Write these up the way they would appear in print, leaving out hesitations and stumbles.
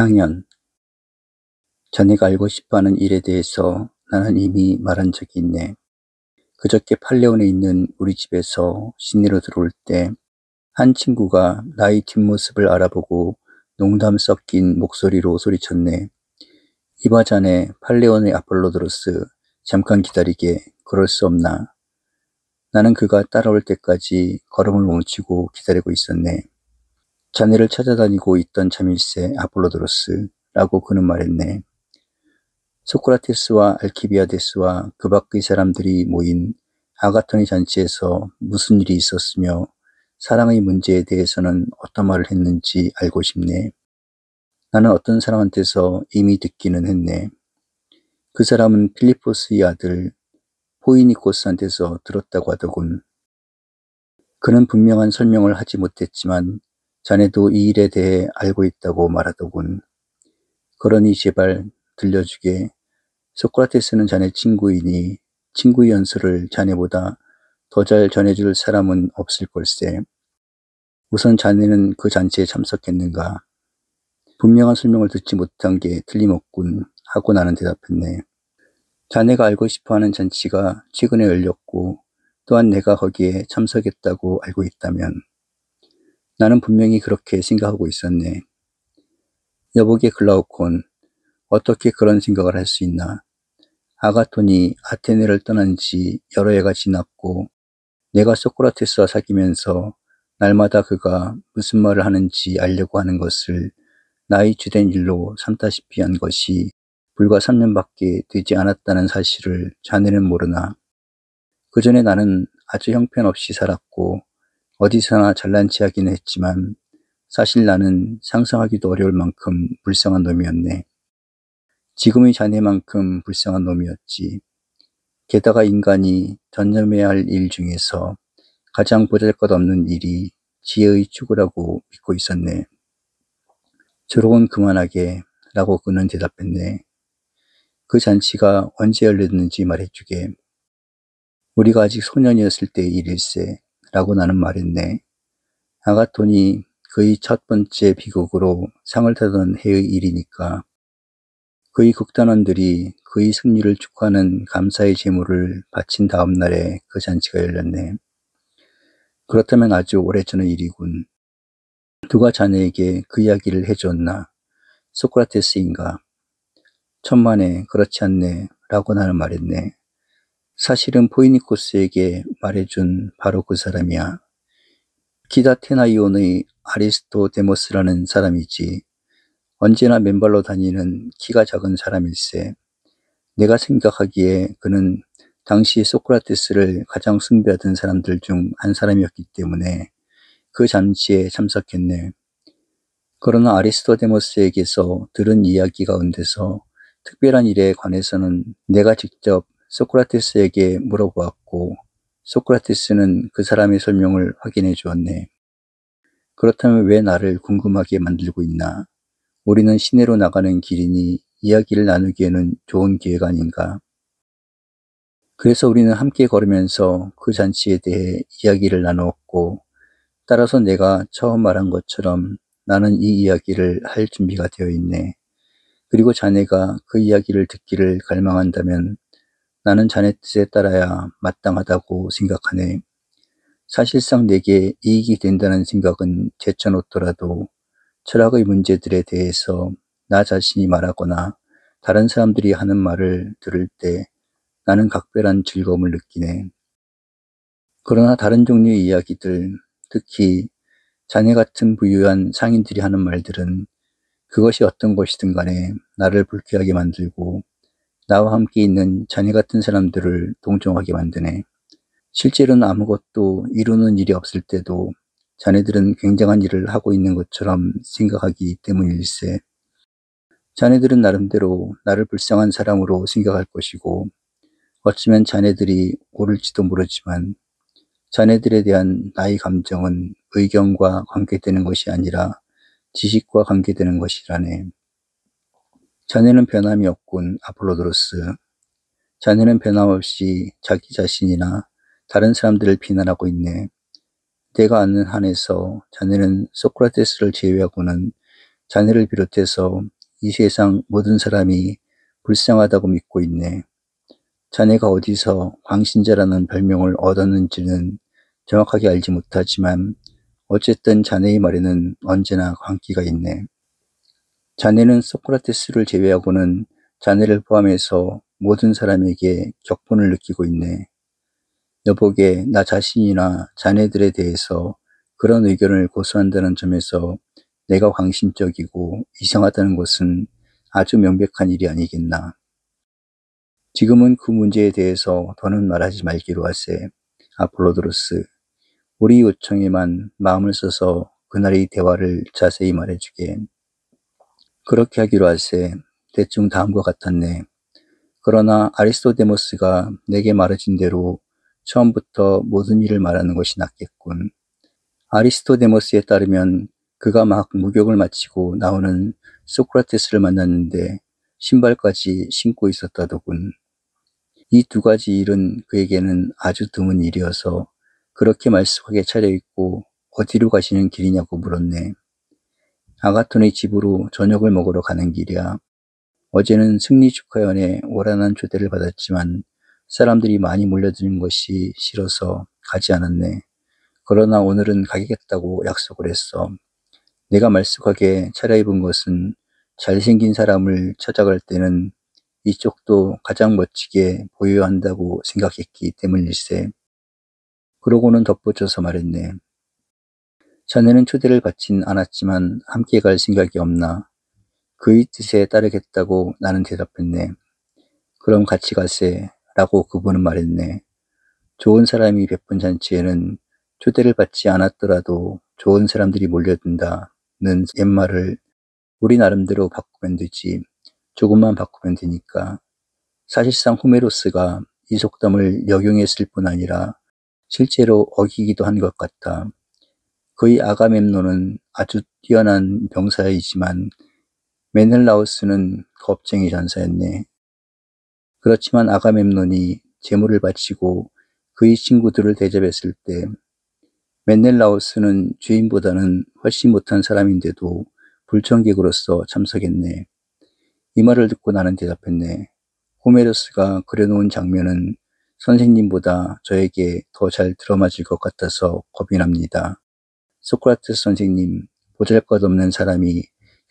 상현, 자네가 알고 싶어하는 일에 대해서 나는 이미 말한 적이 있네. 그저께 팔레온에 있는 우리 집에서 시내로 들어올 때 한 친구가 나의 뒷모습을 알아보고 농담 섞인 목소리로 소리쳤네. 이봐 자네, 팔레온의 아폴로도로스, 잠깐 기다리게. 그럴 수 없나? 나는 그가 따라올 때까지 걸음을 멈추고 기다리고 있었네. 자네를 찾아다니고 있던 참일세 아폴로도로스 라고 그는 말했네. 소크라테스와 알키비아데스와 그 밖의 사람들이 모인 아가톤의 잔치에서 무슨 일이 있었으며 사랑의 문제에 대해서는 어떤 말을 했는지 알고 싶네. 나는 어떤 사람한테서 이미 듣기는 했네. 그 사람은 필리포스의 아들 포이니코스한테서 들었다고 하더군. 그는 분명한 설명을 하지 못했지만 자네도 이 일에 대해 알고 있다고 말하더군. 그러니 제발 들려주게. 소크라테스는 자네 친구이니 친구의 연설을 자네보다 더 잘 전해줄 사람은 없을 걸세. 우선 자네는 그 잔치에 참석했는가? 분명한 설명을 듣지 못한 게 틀림없군 하고 나는 대답했네. 자네가 알고 싶어하는 잔치가 최근에 열렸고 또한 내가 거기에 참석했다고 알고 있다면 나는 분명히 그렇게 생각하고 있었네. 여보게 글라우콘, 어떻게 그런 생각을 할 수 있나? 아가톤이 아테네를 떠난 지 여러 해가 지났고 내가 소크라테스와 사귀면서 날마다 그가 무슨 말을 하는지 알려고 하는 것을 나의 주된 일로 삼다시피 한 것이 불과 3년밖에 되지 않았다는 사실을 자네는 모르나? 그 전에 나는 아주 형편없이 살았고 어디서나 잘난 체 하기는 했지만 사실 나는 상상하기도 어려울 만큼 불쌍한 놈이었네. 지금의 자네만큼 불쌍한 놈이었지. 게다가 인간이 전념해야 할 일 중에서 가장 보잘것없는 일이 지혜의 추구라고 믿고 있었네. 조롱은 그만하게 라고 그는 대답했네. 그 잔치가 언제 열렸는지 말해주게. 우리가 아직 소년이었을 때의 일일세 라고 나는 말했네. 아가톤이 그의 첫 번째 비극으로 상을 타던 해의 일이니까 그의 극단원들이 그의 승리를 축하하는 감사의 제물을 바친 다음 날에 그 잔치가 열렸네. 그렇다면 아주 오래전의 일이군. 누가 자네에게 그 이야기를 해줬나? 소크라테스인가? 천만에 그렇지 않네 라고 나는 말했네. 사실은 포이니코스에게 말해준 바로 그 사람이야. 키다테나이온의 아리스토데모스라는 사람이지. 언제나 맨발로 다니는 키가 작은 사람일세. 내가 생각하기에 그는 당시 소크라테스를 가장 숭배하던 사람들 중 한 사람이었기 때문에 그 잔치에 참석했네. 그러나 아리스토데모스에게서 들은 이야기 가운데서 특별한 일에 관해서는 내가 직접 소크라테스에게 물어보았고 소크라테스는 그 사람의 설명을 확인해 주었네. 그렇다면 왜 나를 궁금하게 만들고 있나? 우리는 시내로 나가는 길이니 이야기를 나누기에는 좋은 기회가 아닌가? 그래서 우리는 함께 걸으면서 그 잔치에 대해 이야기를 나누었고 따라서 내가 처음 말한 것처럼 나는 이 이야기를 할 준비가 되어 있네. 그리고 자네가 그 이야기를 듣기를 갈망한다면 나는 자네 뜻에 따라야 마땅하다고 생각하네. 사실상 내게 이익이 된다는 생각은 제쳐놓더라도 철학의 문제들에 대해서 나 자신이 말하거나 다른 사람들이 하는 말을 들을 때 나는 각별한 즐거움을 느끼네. 그러나 다른 종류의 이야기들, 특히 자네 같은 부유한 상인들이 하는 말들은 그것이 어떤 것이든 간에 나를 불쾌하게 만들고 나와 함께 있는 자네 같은 사람들을 동정하게 만드네. 실제로는 아무것도 이루는 일이 없을 때도 자네들은 굉장한 일을 하고 있는 것처럼 생각하기 때문일세. 자네들은 나름대로 나를 불쌍한 사람으로 생각할 것이고 어쩌면 자네들이 옳을지도 모르지만 자네들에 대한 나의 감정은 의견과 관계되는 것이 아니라 지식과 관계되는 것이라네. 자네는 변함이 없군, 아폴로도로스. 자네는 변함없이 자기 자신이나 다른 사람들을 비난하고 있네. 내가 아는 한에서 자네는 소크라테스를 제외하고는 자네를 비롯해서 이 세상 모든 사람이 불쌍하다고 믿고 있네. 자네가 어디서 광신자라는 별명을 얻었는지는 정확하게 알지 못하지만 어쨌든 자네의 말에는 언제나 광기가 있네. 자네는 소크라테스를 제외하고는 자네를 포함해서 모든 사람에게 격분을 느끼고 있네. 여보게 나 자신이나 자네들에 대해서 그런 의견을 고수한다는 점에서 내가 광신적이고 이상하다는 것은 아주 명백한 일이 아니겠나. 지금은 그 문제에 대해서 더는 말하지 말기로 하세. 아폴로도로스, 우리 요청에만 마음을 써서 그날의 대화를 자세히 말해주게. 그렇게 하기로 하세. 대충 다음과 같았네. 그러나 아리스토데모스가 내게 말해준 대로 처음부터 모든 일을 말하는 것이 낫겠군. 아리스토데모스에 따르면 그가 막 목욕을 마치고 나오는 소크라테스를 만났는데 신발까지 신고 있었다더군. 이 두 가지 일은 그에게는 아주 드문 일이어서 그렇게 말쑥하게 차려입고 어디로 가시는 길이냐고 물었네. 아가톤의 집으로 저녁을 먹으러 가는 길이야. 어제는 승리 축하연에 오란한 초대를 받았지만 사람들이 많이 몰려드는 것이 싫어서 가지 않았네. 그러나 오늘은 가겠다고 약속을 했어. 내가 말쑥하게 차려입은 것은 잘생긴 사람을 찾아갈 때는 이쪽도 가장 멋지게 보여야 한다고 생각했기 때문일세. 그러고는 덧붙여서 말했네. 자네는 초대를 받진 않았지만 함께 갈 생각이 없나? 그의 뜻에 따르겠다고 나는 대답했네. 그럼 같이 가세. 라고 그분은 말했네. 좋은 사람이 베푼 잔치에는 초대를 받지 않았더라도 좋은 사람들이 몰려든다는 옛말을 우리 나름대로 바꾸면 되지. 조금만 바꾸면 되니까. 사실상 호메로스가 이 속담을 역용했을 뿐 아니라 실제로 어기기도 한 것 같아. 그의 아가멤논은 아주 뛰어난 병사이지만 메넬라우스는 겁쟁이 전사였네. 그렇지만 아가멤논이 재물을 바치고 그의 친구들을 대접했을 때 메넬라우스는 주인보다는 훨씬 못한 사람인데도 불청객으로서 참석했네. 이 말을 듣고 나는 대답했네. 호메로스가 그려놓은 장면은 선생님보다 저에게 더 잘 들어맞을 것 같아서 겁이 납니다. 소크라테스 선생님, 보잘것없는 사람이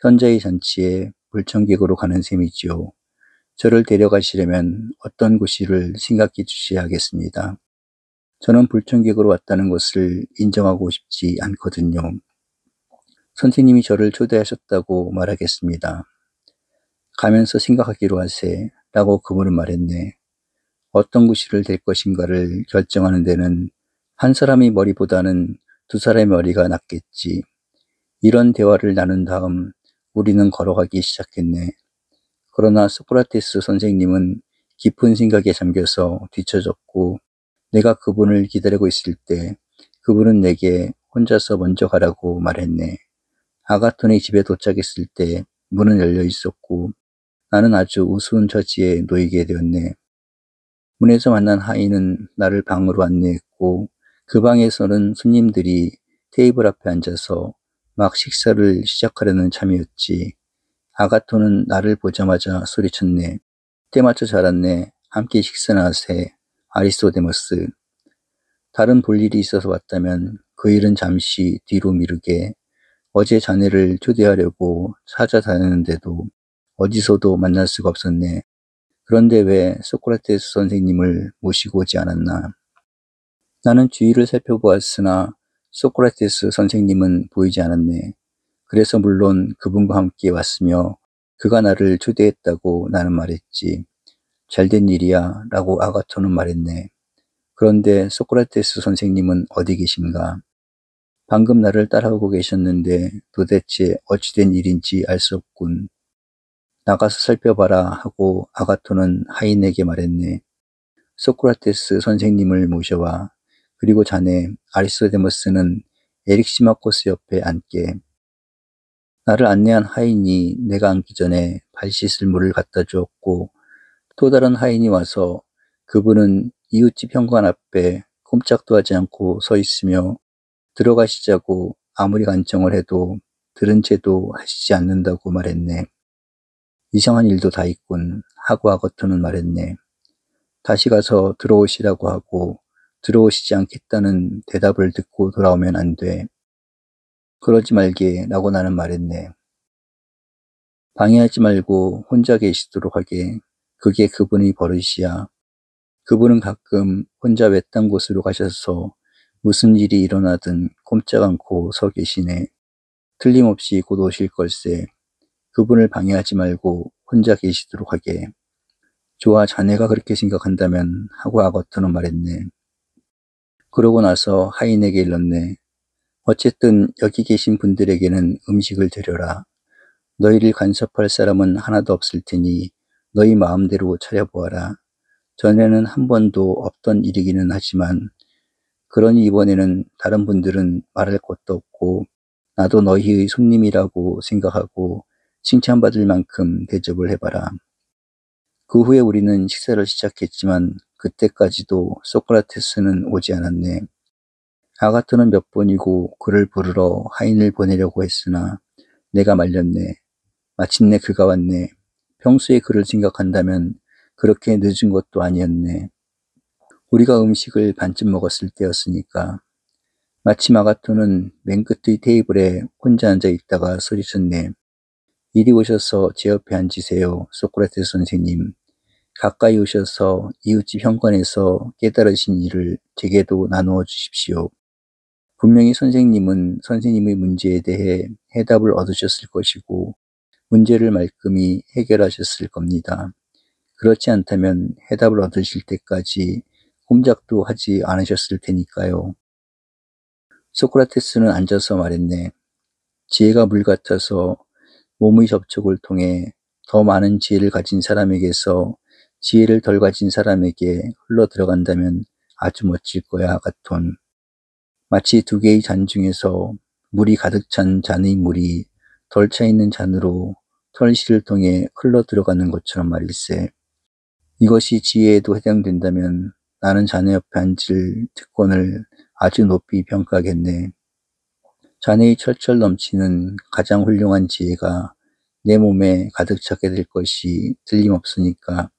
현자의 잔치에 불청객으로 가는 셈이지요. 저를 데려가시려면 어떤 곳이를 생각해 주셔야 하겠습니다. 저는 불청객으로 왔다는 것을 인정하고 싶지 않거든요. 선생님이 저를 초대하셨다고 말하겠습니다. 가면서 생각하기로 하세. 라고 그분은 말했네. 어떤 구실을 될 것인가를 결정하는 데는 한 사람의 머리보다는 두 사람의 머리가 낫겠지. 이런 대화를 나눈 다음 우리는 걸어가기 시작했네. 그러나 소크라테스 선생님은 깊은 생각에 잠겨서 뒤처졌고 내가 그분을 기다리고 있을 때 그분은 내게 혼자서 먼저 가라고 말했네. 아가톤의 집에 도착했을 때 문은 열려 있었고 나는 아주 우스운 처지에 놓이게 되었네. 문에서 만난 하인은 나를 방으로 안내했고 그 방에서는 손님들이 테이블 앞에 앉아서 막 식사를 시작하려는 참이었지. 아가톤은 나를 보자마자 소리쳤네. 때맞춰 잘 왔네. 함께 식사나 하세. 아리스토데모스. 다른 볼일이 있어서 왔다면 그 일은 잠시 뒤로 미루게. 어제 자네를 초대하려고 찾아다녔는데도 어디서도 만날 수가 없었네. 그런데 왜 소크라테스 선생님을 모시고 오지 않았나? 나는 주위를 살펴보았으나 소크라테스 선생님은 보이지 않았네. 그래서 물론 그분과 함께 왔으며 그가 나를 초대했다고 나는 말했지. 잘된 일이야 라고 아가톤은 말했네. 그런데 소크라테스 선생님은 어디 계신가? 방금 나를 따라오고 계셨는데 도대체 어찌된 일인지 알 수 없군. 나가서 살펴봐라 하고 아가톤은 하인에게 말했네. 소크라테스 선생님을 모셔와. 그리고 자네 아리스토데모스는 에릭시마코스 옆에 앉게. 나를 안내한 하인이 내가 앉기 전에 발 씻을 물을 갖다 주었고 또 다른 하인이 와서 그분은 이웃집 현관 앞에 꼼짝도 하지 않고 서 있으며 들어가시자고 아무리 간청을 해도 들은 채도 하시지 않는다고 말했네. 이상한 일도 다 있군 하고 아거토는 말했네. 다시 가서 들어오시라고 하고 들어오시지 않겠다는 대답을 듣고 돌아오면 안 돼. 그러지 말게 라고 나는 말했네. 방해하지 말고 혼자 계시도록 하게. 그게 그분의 버릇이야. 그분은 가끔 혼자 외딴 곳으로 가셔서 무슨 일이 일어나든 꼼짝 않고 서 계시네. 틀림없이 곧 오실 걸세. 그분을 방해하지 말고 혼자 계시도록 하게. 좋아, 자네가 그렇게 생각한다면 하고 아거토는 말했네. 그러고 나서 하인에게 일렀네. 어쨌든 여기 계신 분들에게는 음식을 드려라. 너희를 간섭할 사람은 하나도 없을 테니 너희 마음대로 차려보아라. 전에는 한 번도 없던 일이기는 하지만 그러니 이번에는 다른 분들은 말할 것도 없고 나도 너희의 손님이라고 생각하고 칭찬받을 만큼 대접을 해봐라. 그 후에 우리는 식사를 시작했지만 그때까지도 소크라테스는 오지 않았네. 아가토는 몇 번이고 그를 부르러 하인을 보내려고 했으나 내가 말렸네. 마침내 그가 왔네. 평소에 그를 생각한다면 그렇게 늦은 것도 아니었네. 우리가 음식을 반쯤 먹었을 때였으니까. 마침 아가토는 맨 끝의 테이블에 혼자 앉아 있다가 소리쳤네. 이리 오셔서 제 옆에 앉으세요, 소크라테스 선생님. 가까이 오셔서 이웃집 현관에서 깨달으신 일을 제게도 나누어 주십시오. 분명히 선생님은 선생님의 문제에 대해 해답을 얻으셨을 것이고 문제를 말끔히 해결하셨을 겁니다. 그렇지 않다면 해답을 얻으실 때까지 꼼짝도 하지 않으셨을 테니까요. 소크라테스는 앉아서 말했네. 지혜가 물 같아서 몸의 접촉을 통해 더 많은 지혜를 가진 사람에게서 지혜를 덜 가진 사람에게 흘러 들어간다면 아주 멋질 거야, 아가톤. 마치 두 개의 잔 중에서 물이 가득 찬 잔의 물이 덜 차 있는 잔으로 털실을 통해 흘러 들어가는 것처럼 말일세. 이것이 지혜에도 해당된다면 나는 자네 옆에 앉을 특권을 아주 높이 평가하겠네. 자네의 철철 넘치는 가장 훌륭한 지혜가 내 몸에 가득 차게 될 것이 틀림없으니까.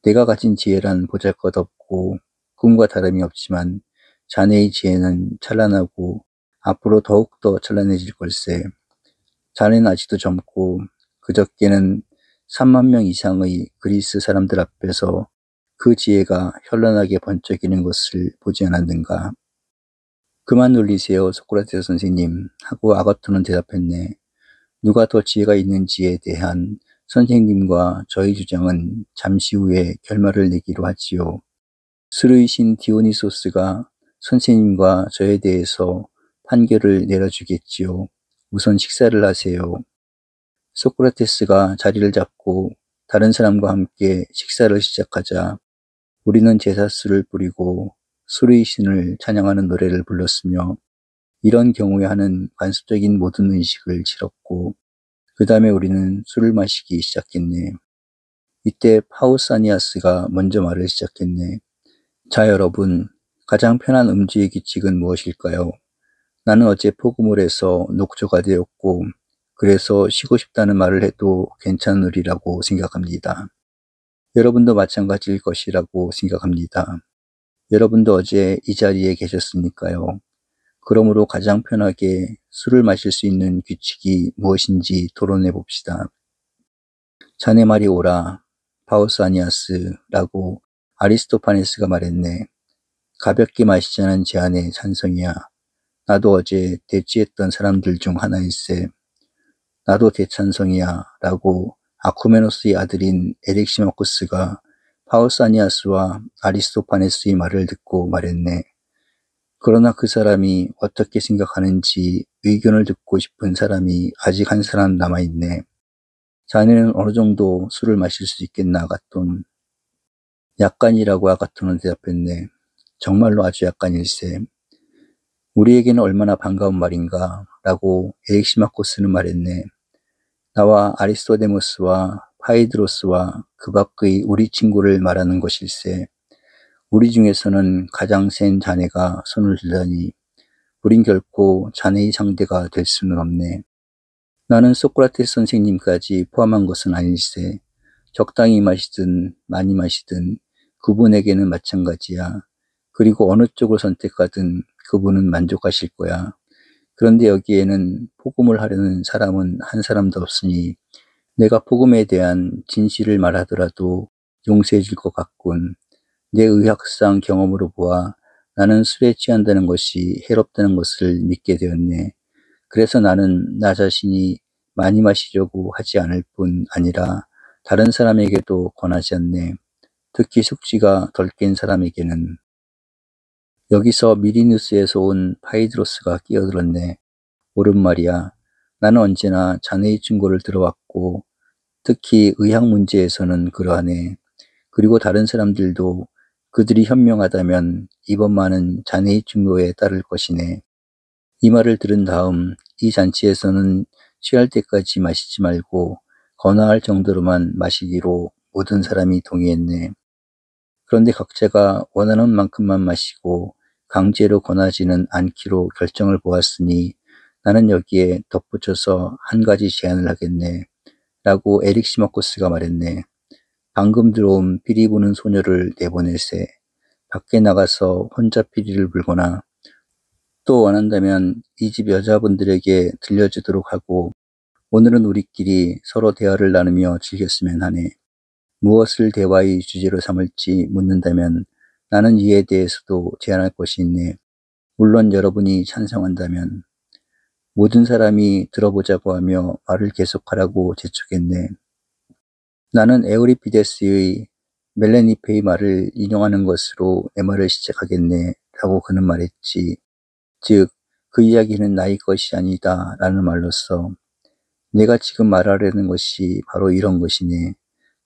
내가 가진 지혜란 보잘것없고 꿈과 다름이 없지만 자네의 지혜는 찬란하고 앞으로 더욱더 찬란해질 걸세. 자네는 아직도 젊고 그저께는 3만 명 이상의 그리스 사람들 앞에서 그 지혜가 현란하게 번쩍이는 것을 보지 않았는가. 그만 놀리세요, 소크라테스 선생님 하고 아가토는 대답했네. 누가 더 지혜가 있는지에 대한 선생님과 저희 주장은 잠시 후에 결말을 내기로 하지요. 술의 신 디오니소스가 선생님과 저에 대해서 판결을 내려주겠지요. 우선 식사를 하세요. 소크라테스가 자리를 잡고 다른 사람과 함께 식사를 시작하자 우리는 제사술을 뿌리고 술의 신을 찬양하는 노래를 불렀으며 이런 경우에 하는 관습적인 모든 의식을 치렀고 그 다음에 우리는 술을 마시기 시작했네. 이때 파우사니아스가 먼저 말을 시작했네. 자, 여러분, 가장 편한 음주의 규칙은 무엇일까요? 나는 어제 폭음을 해서 녹초가 되었고 그래서 쉬고 싶다는 말을 해도 괜찮으리라고 생각합니다. 여러분도 마찬가지일 것이라고 생각합니다. 여러분도 어제 이 자리에 계셨으니까요. 그러므로 가장 편하게 술을 마실 수 있는 규칙이 무엇인지 토론해 봅시다. 자네 말이 옳아, 파우사니아스라고 아리스토파네스가 말했네. 가볍게 마시자는 제안에 찬성이야. 나도 어제 대치했던 사람들 중 하나일세. 나도 대찬성이야 라고 아쿠메노스의 아들인 에릭시마코스가 파우사니아스와 아리스토파네스의 말을 듣고 말했네. 그러나 그 사람이 어떻게 생각하는지 의견을 듣고 싶은 사람이 아직 한 사람 남아있네. 자네는 어느 정도 술을 마실 수 있겠나, 아가톤? 약간이라고 아가톤은 대답했네. 정말로 아주 약간일세. 우리에게는 얼마나 반가운 말인가 라고 에릭시마코스는 말했네. 나와 아리스토데모스와 파이드로스와 그 밖의 우리 친구를 말하는 것일세. 우리 중에서는 가장 센 자네가 손을 들다니 우린 결코 자네의 상대가 될 수는 없네. 나는 소크라테스 선생님까지 포함한 것은 아닐세. 적당히 마시든 많이 마시든 그분에게는 마찬가지야. 그리고 어느 쪽을 선택하든 그분은 만족하실 거야. 그런데 여기에는 복음을 하려는 사람은 한 사람도 없으니 내가 복음에 대한 진실을 말하더라도 용서해 줄 것 같군. 내 의학상 경험으로 보아 나는 술에 취한다는 것이 해롭다는 것을 믿게 되었네. 그래서 나는 나 자신이 많이 마시려고 하지 않을 뿐 아니라 다른 사람에게도 권하지 않네. 특히 숙취가 덜 깬 사람에게는. 여기서 미리누스에서 온 파이드로스가 끼어들었네. 옳은 말이야. 나는 언제나 자네의 충고를 들어왔고 특히 의학 문제에서는 그러하네. 그리고 다른 사람들도 그들이 현명하다면 이번만은 자네의 충고에 따를 것이네. 이 말을 들은 다음 이 잔치에서는 취할 때까지 마시지 말고 권하할 정도로만 마시기로 모든 사람이 동의했네. 그런데 각자가 원하는 만큼만 마시고 강제로 권하지는 않기로 결정을 보았으니 나는 여기에 덧붙여서 한 가지 제안을 하겠네. 라고 에릭 시마코스가 말했네. 방금 들어온 피리 부는 소녀를 내보내세. 밖에 나가서 혼자 피리를 불거나 또 원한다면 이 집 여자분들에게 들려주도록 하고 오늘은 우리끼리 서로 대화를 나누며 즐겼으면 하네. 무엇을 대화의 주제로 삼을지 묻는다면 나는 이에 대해서도 제안할 것이 있네. 물론 여러분이 찬성한다면. 모든 사람이 들어보자고 하며 말을 계속하라고 재촉했네. 나는 에우리피데스의 멜레니페의 말을 인용하는 것으로 내 말을 시작하겠네 라고 그는 말했지. 즉, 그 이야기는 나의 것이 아니다 라는 말로써 내가 지금 말하려는 것이 바로 이런 것이네.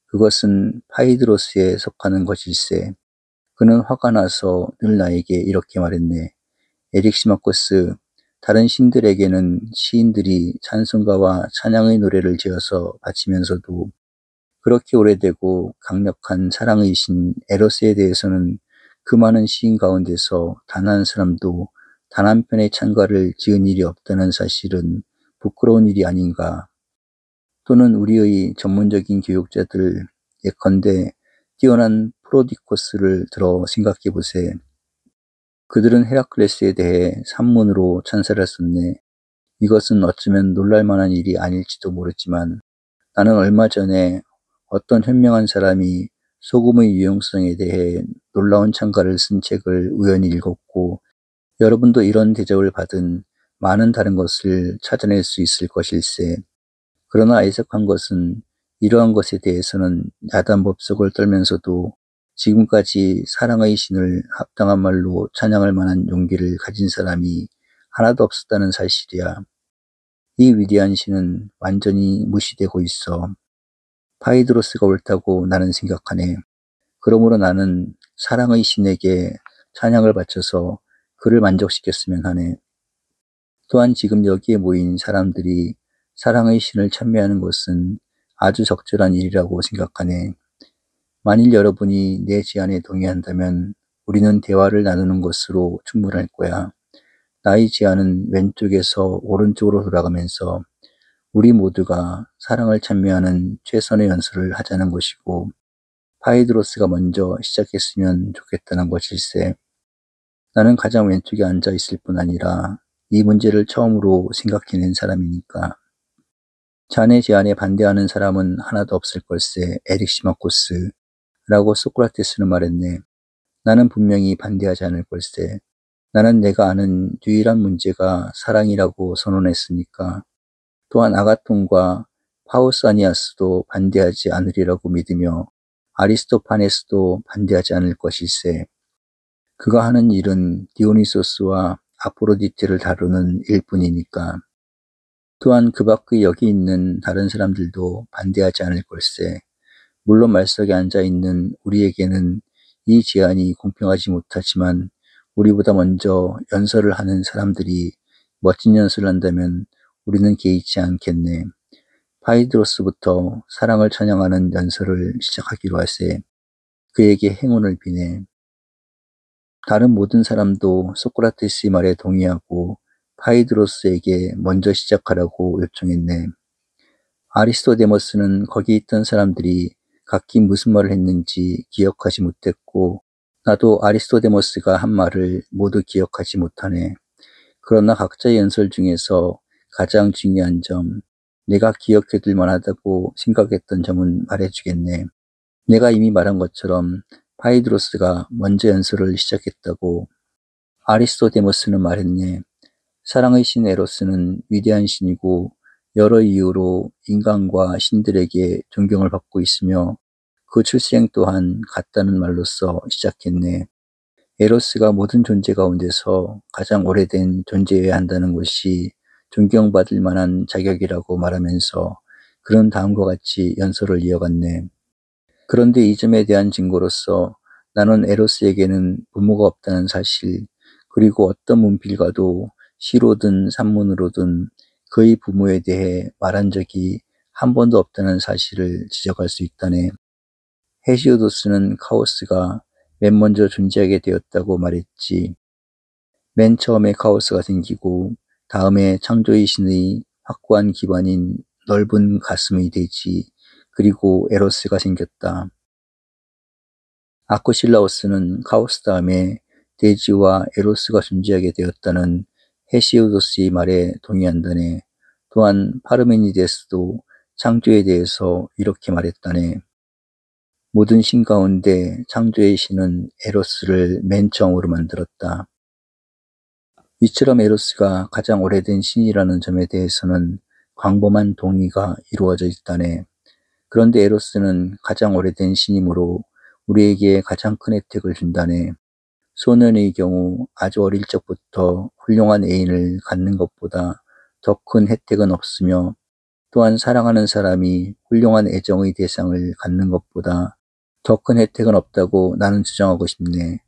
그것은 파이드로스에 속하는 것일세. 그는 화가 나서 늘 나에게 이렇게 말했네. 에릭 시마코스, 다른 신들에게는 시인들이 찬송가와 찬양의 노래를 지어서 바치면서도 그렇게 오래되고 강력한 사랑의 신 에로스에 대해서는 그 많은 시인 가운데서 단 한 사람도 단 한 편의 찬가를 지은 일이 없다는 사실은 부끄러운 일이 아닌가. 또는 우리의 전문적인 교육자들 예컨대 뛰어난 프로디코스를 들어 생각해 보세. 그들은 헤라클레스에 대해 산문으로 찬사를 썼네. 이것은 어쩌면 놀랄 만한 일이 아닐지도 모르지만 나는 얼마 전에 어떤 현명한 사람이 소금의 유용성에 대해 놀라운 찬가를 쓴 책을 우연히 읽었고 여러분도 이런 대접을 받은 많은 다른 것을 찾아낼 수 있을 것일세. 그러나 애석한 것은 이러한 것에 대해서는 야단 법석을 떨면서도 지금까지 사랑의 신을 합당한 말로 찬양할 만한 용기를 가진 사람이 하나도 없었다는 사실이야. 이 위대한 신은 완전히 무시되고 있어. 파이드로스가 옳다고 나는 생각하네. 그러므로 나는 사랑의 신에게 찬양을 바쳐서 그를 만족시켰으면 하네. 또한 지금 여기에 모인 사람들이 사랑의 신을 찬미하는 것은 아주 적절한 일이라고 생각하네. 만일 여러분이 내 제안에 동의한다면 우리는 대화를 나누는 것으로 충분할 거야. 나의 제안은 왼쪽에서 오른쪽으로 돌아가면서 우리 모두가 사랑을 찬미하는 최선의 연설을 하자는 것이고 파이드로스가 먼저 시작했으면 좋겠다는 것일세. 나는 가장 왼쪽에 앉아 있을 뿐 아니라 이 문제를 처음으로 생각해낸 사람이니까. 자네 제안에 반대하는 사람은 하나도 없을 걸세. 에릭 시마코스. 라고 소크라테스는 말했네. 나는 분명히 반대하지 않을 걸세. 나는 내가 아는 유일한 문제가 사랑이라고 선언했으니까. 또한 아가톤과 파우사니아스도 반대하지 않으리라고 믿으며 아리스토파네스도 반대하지 않을 것일세. 그가 하는 일은 디오니소스와 아프로디테를 다루는 일뿐이니까. 또한 그 밖의 여기 있는 다른 사람들도 반대하지 않을 걸세. 물론 말석에 앉아있는 우리에게는 이 제안이 공평하지 못하지만 우리보다 먼저 연설을 하는 사람들이 멋진 연설을 한다면 우리는 개의치 않겠네. 파이드로스부터 사랑을 찬양하는 연설을 시작하기로 하세. 그에게 행운을 비네. 다른 모든 사람도 소크라테스의 말에 동의하고 파이드로스에게 먼저 시작하라고 요청했네. 아리스토데모스는 거기 있던 사람들이 각기 무슨 말을 했는지 기억하지 못했고 나도 아리스토데모스가 한 말을 모두 기억하지 못하네. 그러나 각자의 연설 중에서 가장 중요한 점, 내가 기억해둘 만하다고 생각했던 점은 말해주겠네. 내가 이미 말한 것처럼 파이드로스가 먼저 연설을 시작했다고. 아리스토데모스는 말했네. 사랑의 신 에로스는 위대한 신이고 여러 이유로 인간과 신들에게 존경을 받고 있으며 그 출생 또한 같다는 말로써 시작했네. 에로스가 모든 존재 가운데서 가장 오래된 존재여야 한다는 것이 존경받을 만한 자격이라고 말하면서 그런 다음과 같이 연설을 이어갔네. 그런데 이 점에 대한 증거로서 나는 에로스에게는 부모가 없다는 사실, 그리고 어떤 문필가도 시로든 산문으로든 그의 부모에 대해 말한 적이 한 번도 없다는 사실을 지적할 수 있다네. 헤시오도스는 카오스가 맨 먼저 존재하게 되었다고 말했지. 맨 처음에 카오스가 생기고 다음에 창조의 신의 확고한 기반인 넓은 가슴의 대지, 그리고 에로스가 생겼다. 아쿠실라오스는 카오스 다음에 대지와 에로스가 존재하게 되었다는 헤시오도스의 말에 동의한다네. 또한 파르메니데스도 창조에 대해서 이렇게 말했다네. 모든 신 가운데 창조의 신은 에로스를 맨 처음으로 만들었다. 이처럼 에로스가 가장 오래된 신이라는 점에 대해서는 광범한 동의가 이루어져 있다네. 그런데 에로스는 가장 오래된 신이므로 우리에게 가장 큰 혜택을 준다네. 소년의 경우 아주 어릴 적부터 훌륭한 애인을 갖는 것보다 더 큰 혜택은 없으며 또한 사랑하는 사람이 훌륭한 애정의 대상을 갖는 것보다 더 큰 혜택은 없다고 나는 주장하고 싶네.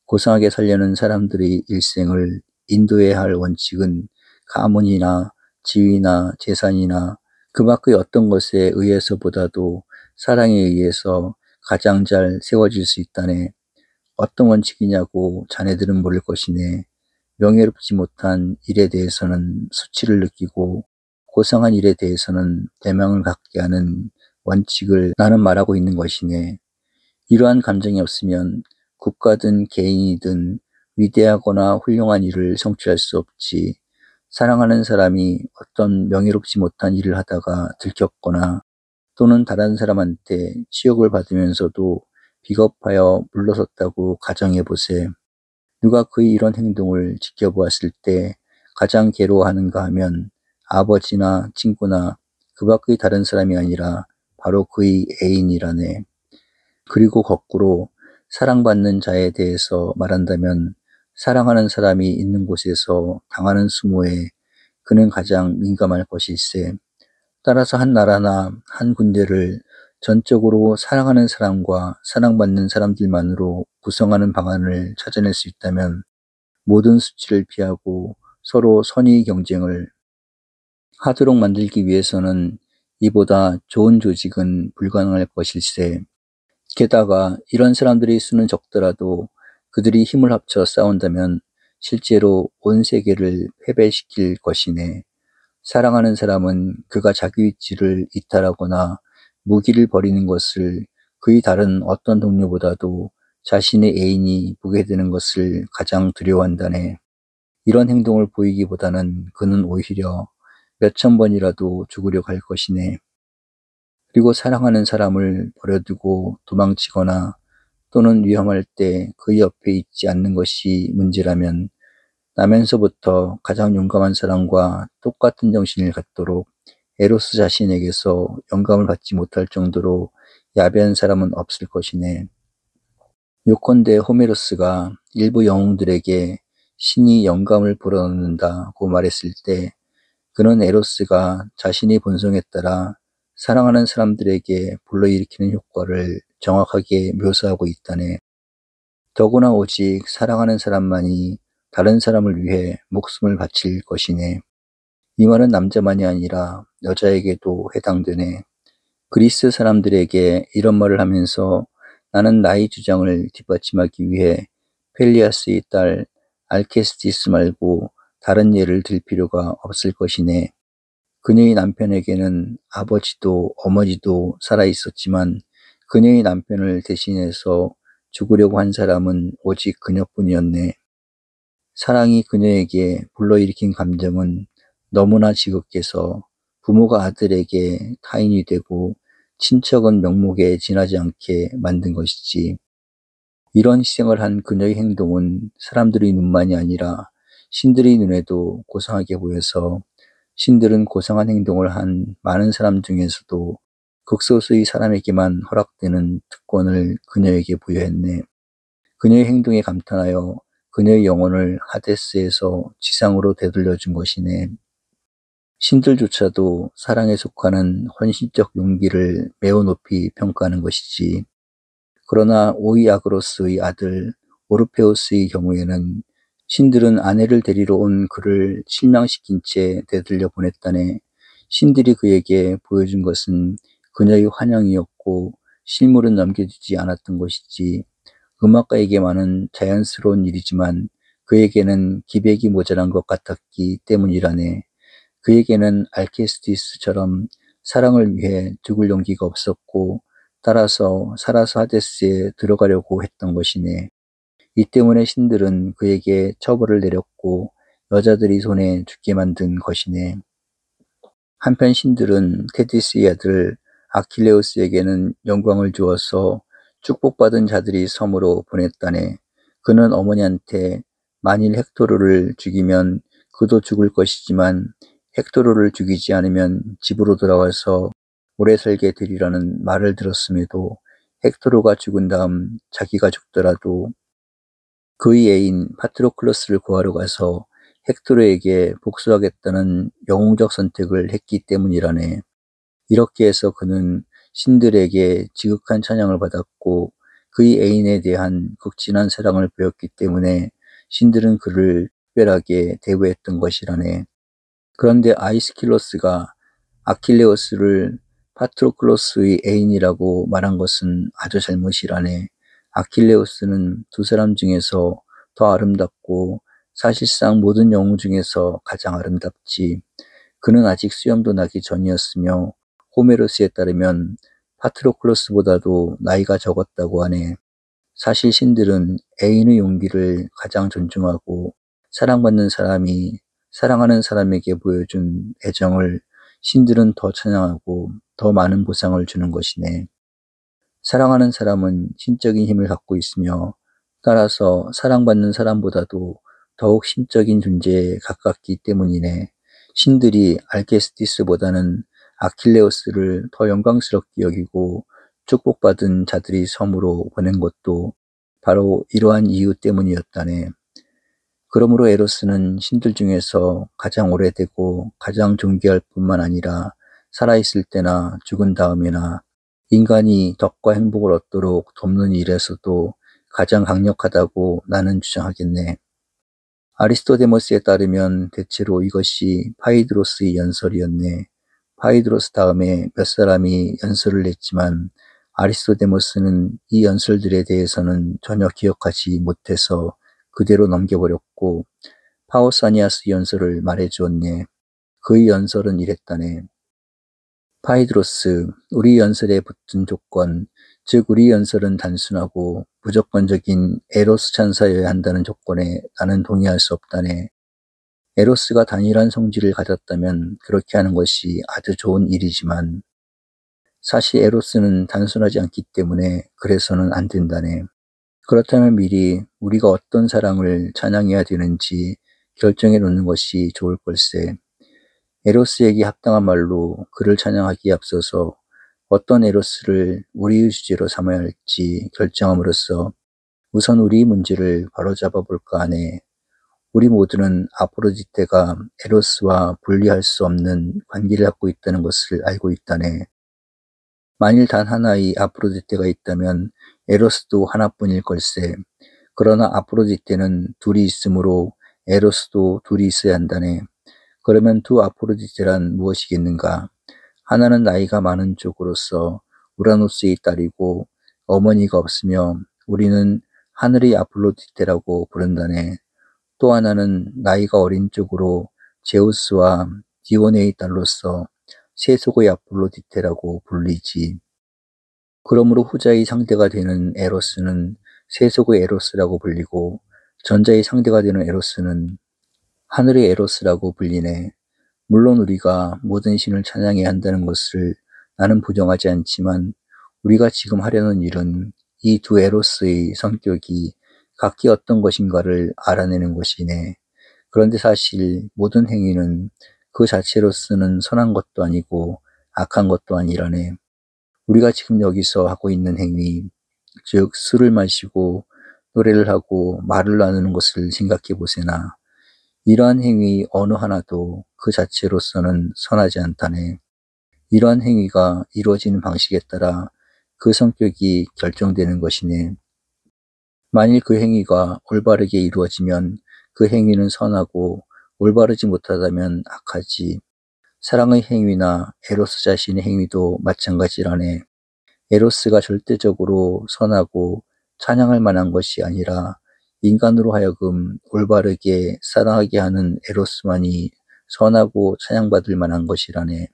고상하게 살려는 사람들의 일생을 인도해야 할 원칙은 가문이나 지위나 재산이나 그 밖의 어떤 것에 의해서보다도 사랑에 의해서 가장 잘 세워질 수 있다네. 어떤 원칙이냐고 자네들은 모를 것이네. 명예롭지 못한 일에 대해서는 수치를 느끼고 고상한 일에 대해서는 대망을 갖게 하는 원칙을 나는 말하고 있는 것이네. 이러한 감정이 없으면 국가든 개인이든 위대하거나 훌륭한 일을 성취할 수 없지. 사랑하는 사람이 어떤 명예롭지 못한 일을 하다가 들켰거나 또는 다른 사람한테 치욕을 받으면서도 비겁하여 물러섰다고 가정해보세. 누가 그의 이런 행동을 지켜보았을 때 가장 괴로워하는가 하면 아버지나 친구나 그 밖의 다른 사람이 아니라 바로 그의 애인이라네. 그리고 거꾸로 사랑받는 자에 대해서 말한다면 사랑하는 사람이 있는 곳에서 당하는 수모에 그는 가장 민감할 것일세. 따라서 한 나라나 한 군대를 전적으로 사랑하는 사람과 사랑받는 사람들만으로 구성하는 방안을 찾아낼 수 있다면 모든 수치를 피하고 서로 선의 경쟁을 하도록 만들기 위해서는 이보다 좋은 조직은 불가능할 것일세. 게다가 이런 사람들의 수는 적더라도 그들이 힘을 합쳐 싸운다면 실제로 온 세계를 패배시킬 것이네. 사랑하는 사람은 그가 자기 위치를 이탈하거나 무기를 버리는 것을 그의 다른 어떤 동료보다도 자신의 애인이 보게 되는 것을 가장 두려워한다네. 이런 행동을 보이기보다는 그는 오히려 몇천 번이라도 죽으려고 할 것이네. 그리고 사랑하는 사람을 버려두고 도망치거나 또는 위험할 때 그의 옆에 있지 않는 것이 문제라면 나면서부터 가장 용감한 사람과 똑같은 정신을 갖도록 에로스 자신에게서 영감을 받지 못할 정도로 야비한 사람은 없을 것이네. 요컨대 호메로스가 일부 영웅들에게 신이 영감을 불어넣는다고 말했을 때 그는 에로스가 자신의 본성에 따라 사랑하는 사람들에게 불러일으키는 효과를 정확하게 묘사하고 있다네. 더구나 오직 사랑하는 사람만이 다른 사람을 위해 목숨을 바칠 것이네. 이 말은 남자만이 아니라 여자에게도 해당되네. 그리스 사람들에게 이런 말을 하면서 나는 나의 주장을 뒷받침하기 위해 펠리아스의 딸 알케스티스 말고 다른 예를 들 필요가 없을 것이네. 그녀의 남편에게는 아버지도 어머니도 살아 있었지만 그녀의 남편을 대신해서 죽으려고 한 사람은 오직 그녀뿐이었네. 사랑이 그녀에게 불러일으킨 감정은 너무나 지극해서 부모가 아들에게 타인이 되고 친척은 명목에 지나지 않게 만든 것이지. 이런 희생을 한 그녀의 행동은 사람들의 눈만이 아니라 신들의 눈에도 고상하게 보여서 신들은 고상한 행동을 한 많은 사람 중에서도 극소수의 사람에게만 허락되는 특권을 그녀에게 부여했네. 그녀의 행동에 감탄하여 그녀의 영혼을 하데스에서 지상으로 되돌려 준 것이네. 신들조차도 사랑에 속하는 헌신적 용기를 매우 높이 평가하는 것이지. 그러나 오이아그로스의 아들 오르페우스의 경우에는 신들은 아내를 데리러 온 그를 실망시킨 채 되돌려 보냈다네. 신들이 그에게 보여준 것은 그녀의 환영이었고 실물은 넘겨주지 않았던 것이지. 음악가에게만은 자연스러운 일이지만 그에게는 기백이 모자란 것 같았기 때문이라네. 그에게는 알케스티스처럼 사랑을 위해 죽을 용기가 없었고 따라서 살아서 하데스에 들어가려고 했던 것이네. 이 때문에 신들은 그에게 처벌을 내렸고 여자들이 손에 죽게 만든 것이네. 한편 신들은 테티스의 아들 아킬레우스에게는 영광을 주어서 축복받은 자들이 섬으로 보냈다네. 그는 어머니한테 만일 헥토르를 죽이면 그도 죽을 것이지만 헥토르를 죽이지 않으면 집으로 돌아와서 오래 살게 되리라는 말을 들었음에도 헥토르가 죽은 다음 자기가 죽더라도 그의 애인 파트로클로스를 구하러 가서 헥토르에게 복수하겠다는 영웅적 선택을 했기 때문이라네. 이렇게 해서 그는 신들에게 지극한 찬양을 받았고 그의 애인에 대한 극진한 사랑을 보였기 때문에 신들은 그를 특별하게 대우했던 것이라네. 그런데 아이스킬로스가 아킬레우스를 파트로클로스의 애인이라고 말한 것은 아주 잘못이라네. 아킬레우스는 두 사람 중에서 더 아름답고 사실상 모든 영웅 중에서 가장 아름답지. 그는 아직 수염도 나기 전이었으며 호메로스에 따르면 파트로클로스보다도 나이가 적었다고 하네. 사실 신들은 애인의 용기를 가장 존중하고 사랑받는 사람이 사랑하는 사람에게 보여준 애정을 신들은 더 찬양하고 더 많은 보상을 주는 것이네. 사랑하는 사람은 신적인 힘을 갖고 있으며 따라서 사랑받는 사람보다도 더욱 신적인 존재에 가깝기 때문이네. 신들이 알케스티스보다는 아킬레우스를 더 영광스럽게 여기고 축복받은 자들이 섬으로 보낸 것도 바로 이러한 이유 때문이었다네. 그러므로 에로스는 신들 중에서 가장 오래되고 가장 존귀할 뿐만 아니라 살아있을 때나 죽은 다음에나 인간이 덕과 행복을 얻도록 돕는 일에서도 가장 강력하다고 나는 주장하겠네. 아리스토데모스에 따르면 대체로 이것이 파이드로스의 연설이었네. 파이드로스 다음에 몇 사람이 연설을 했지만 아리스토데모스는 이 연설들에 대해서는 전혀 기억하지 못해서 그대로 넘겨버렸고 파우사니아스 연설을 말해주었네. 그의 연설은 이랬다네. 파이드로스, 우리 연설에 붙은 조건, 즉 우리 연설은 단순하고 무조건적인 에로스 찬사여야 한다는 조건에 나는 동의할 수 없다네. 에로스가 단일한 성질을 가졌다면 그렇게 하는 것이 아주 좋은 일이지만 사실 에로스는 단순하지 않기 때문에 그래서는 안 된다네. 그렇다면 미리 우리가 어떤 사랑을 찬양해야 되는지 결정해 놓는 것이 좋을 걸세. 에로스에게 합당한 말로 그를 찬양하기에 앞서서 어떤 에로스를 우리의 주제로 삼아야 할지 결정함으로써 우선 우리의 문제를 바로잡아 볼까 하네. 우리 모두는 아프로디테가 에로스와 분리할 수 없는 관계를 갖고 있다는 것을 알고 있다네. 만일 단 하나의 아프로디테가 있다면 에로스도 하나뿐일 걸세. 그러나 아프로디테는 둘이 있으므로 에로스도 둘이 있어야 한다네. 그러면 두 아프로디테란 무엇이겠는가? 하나는 나이가 많은 쪽으로서 우라노스의 딸이고 어머니가 없으며 우리는 하늘의 아프로디테라고 부른다네. 또 하나는 나이가 어린 쪽으로 제우스와 디오네의 딸로서 세속의 아폴로디테라고 불리지. 그러므로 후자의 상대가 되는 에로스는 세속의 에로스라고 불리고 전자의 상대가 되는 에로스는 하늘의 에로스라고 불리네. 물론 우리가 모든 신을 찬양해야 한다는 것을 나는 부정하지 않지만 우리가 지금 하려는 일은 이 두 에로스의 성격이 각기 어떤 것인가를 알아내는 것이네. 그런데 사실 모든 행위는 그 자체로서는 선한 것도 아니고 악한 것도 아니라네. 우리가 지금 여기서 하고 있는 행위, 즉 술을 마시고 노래를 하고 말을 나누는 것을 생각해 보세나. 이러한 행위 어느 하나도 그 자체로서는 선하지 않다네. 이러한 행위가 이루어지는 방식에 따라 그 성격이 결정되는 것이네. 만일 그 행위가 올바르게 이루어지면 그 행위는 선하고 올바르지 못하다면 악하지. 사랑의 행위나 에로스 자신의 행위도 마찬가지라네. 에로스가 절대적으로 선하고 찬양할 만한 것이 아니라 인간으로 하여금 올바르게 사랑하게 하는 에로스만이 선하고 찬양받을 만한 것이라네.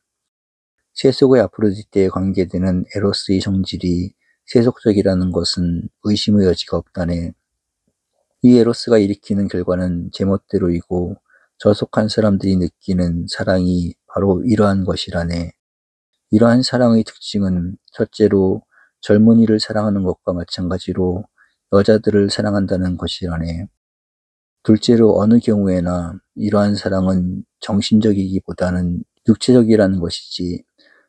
세속의 아프로디테에 관계되는 에로스의 성질이 세속적이라는 것은 의심의 여지가 없다네. 이 에로스가 일으키는 결과는 제멋대로이고 저속한 사람들이 느끼는 사랑이 바로 이러한 것이라네. 이러한 사랑의 특징은 첫째로 젊은이를 사랑하는 것과 마찬가지로 여자들을 사랑한다는 것이라네. 둘째로 어느 경우에나 이러한 사랑은 정신적이기보다는 육체적이라는 것이지.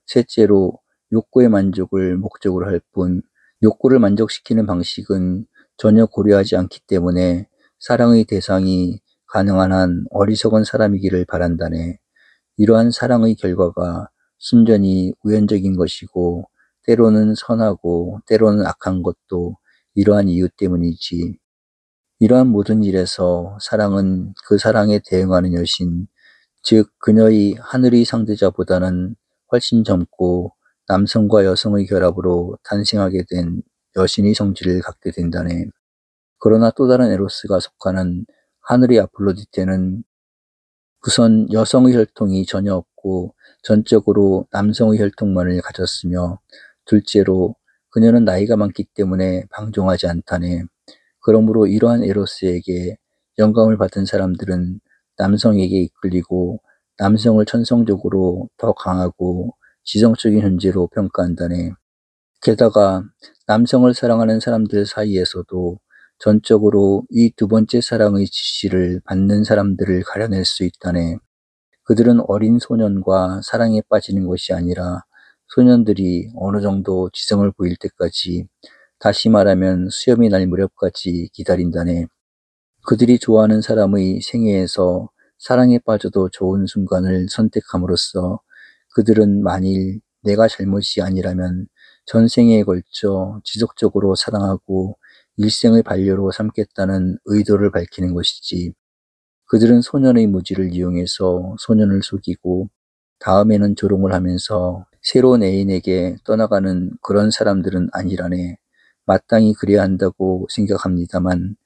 셋째로 욕구의 만족을 목적으로 할 뿐 욕구를 만족시키는 방식은 전혀 고려하지 않기 때문에 사랑의 대상이 가능한 한 어리석은 사람이기를 바란다네. 이러한 사랑의 결과가 순전히 우연적인 것이고 때로는 선하고 때로는 악한 것도 이러한 이유 때문이지. 이러한 모든 일에서 사랑은 그 사랑에 대응하는 여신, 즉 그녀의 하늘의 상대자보다는 훨씬 젊고 남성과 여성의 결합으로 탄생하게 된 여신의 성질을 갖게 된다네. 그러나 또 다른 에로스가 속하는 하늘의 아폴로디테는 우선 여성의 혈통이 전혀 없고 전적으로 남성의 혈통만을 가졌으며 둘째로 그녀는 나이가 많기 때문에 방종하지 않다네. 그러므로 이러한 에로스에게 영감을 받은 사람들은 남성에게 이끌리고 남성을 천성적으로 더 강하고 지성적인 존재로 평가한다네. 게다가 남성을 사랑하는 사람들 사이에서도 전적으로 이 두 번째 사랑의 지시를 받는 사람들을 가려낼 수 있다네. 그들은 어린 소년과 사랑에 빠지는 것이 아니라 소년들이 어느 정도 지성을 보일 때까지, 다시 말하면 수염이 날 무렵까지 기다린다네. 그들이 좋아하는 사람의 생애에서 사랑에 빠져도 좋은 순간을 선택함으로써 그들은 만일 내가 잘못이 아니라면 전생에 걸쳐 지속적으로 사랑하고 일생의 반려로 삼겠다는 의도를 밝히는 것이지. 그들은 소년의 무지를 이용해서 소년을 속이고 다음에는 조롱을 하면서 새로운 애인에게 떠나가는 그런 사람들은 아니라네. 마땅히 그래야 한다고 생각합니다만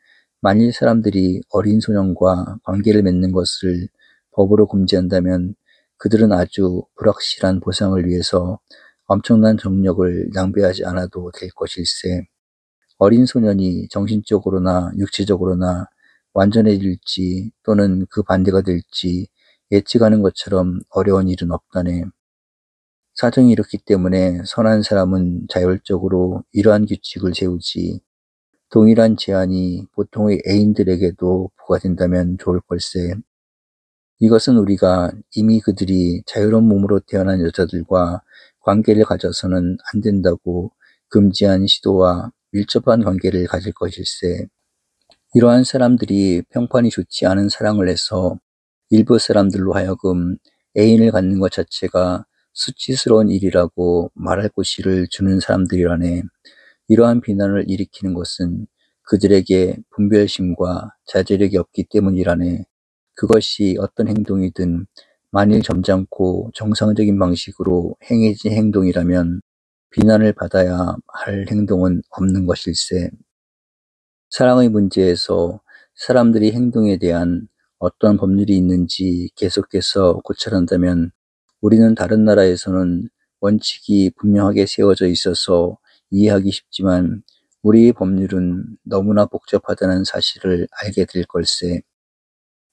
만일 사람들이 어린 소년과 관계를 맺는 것을 법으로 금지한다면 그들은 아주 불확실한 보상을 위해서 엄청난 정력을 낭비하지 않아도 될 것일세. 어린 소년이 정신적으로나 육체적으로나 완전해질지 또는 그 반대가 될지 예측하는 것처럼 어려운 일은 없다네. 사정이 이렇기 때문에 선한 사람은 자율적으로 이러한 규칙을 세우지. 동일한 제한이 보통의 애인들에게도 부과된다면 좋을 걸세. 이것은 우리가 이미 그들이 자유로운 몸으로 태어난 여자들과 관계를 가져서는 안 된다고 금지한 시도와 밀접한 관계를 가질 것일세. 이러한 사람들이 평판이 좋지 않은 사랑을 해서 일부 사람들로 하여금 애인을 갖는 것 자체가 수치스러운 일이라고 말할 곳이를 주는 사람들이라네. 이러한 비난을 일으키는 것은 그들에게 분별심과 자제력이 없기 때문이라네. 그것이 어떤 행동이든 만일 점잖고 정상적인 방식으로 행해진 행동이라면 비난을 받아야 할 행동은 없는 것일세. 사랑의 문제에서 사람들이 행동에 대한 어떤 법률이 있는지 계속해서 고찰한다면 우리는 다른 나라에서는 원칙이 분명하게 세워져 있어서 이해하기 쉽지만 우리의 법률은 너무나 복잡하다는 사실을 알게 될 걸세.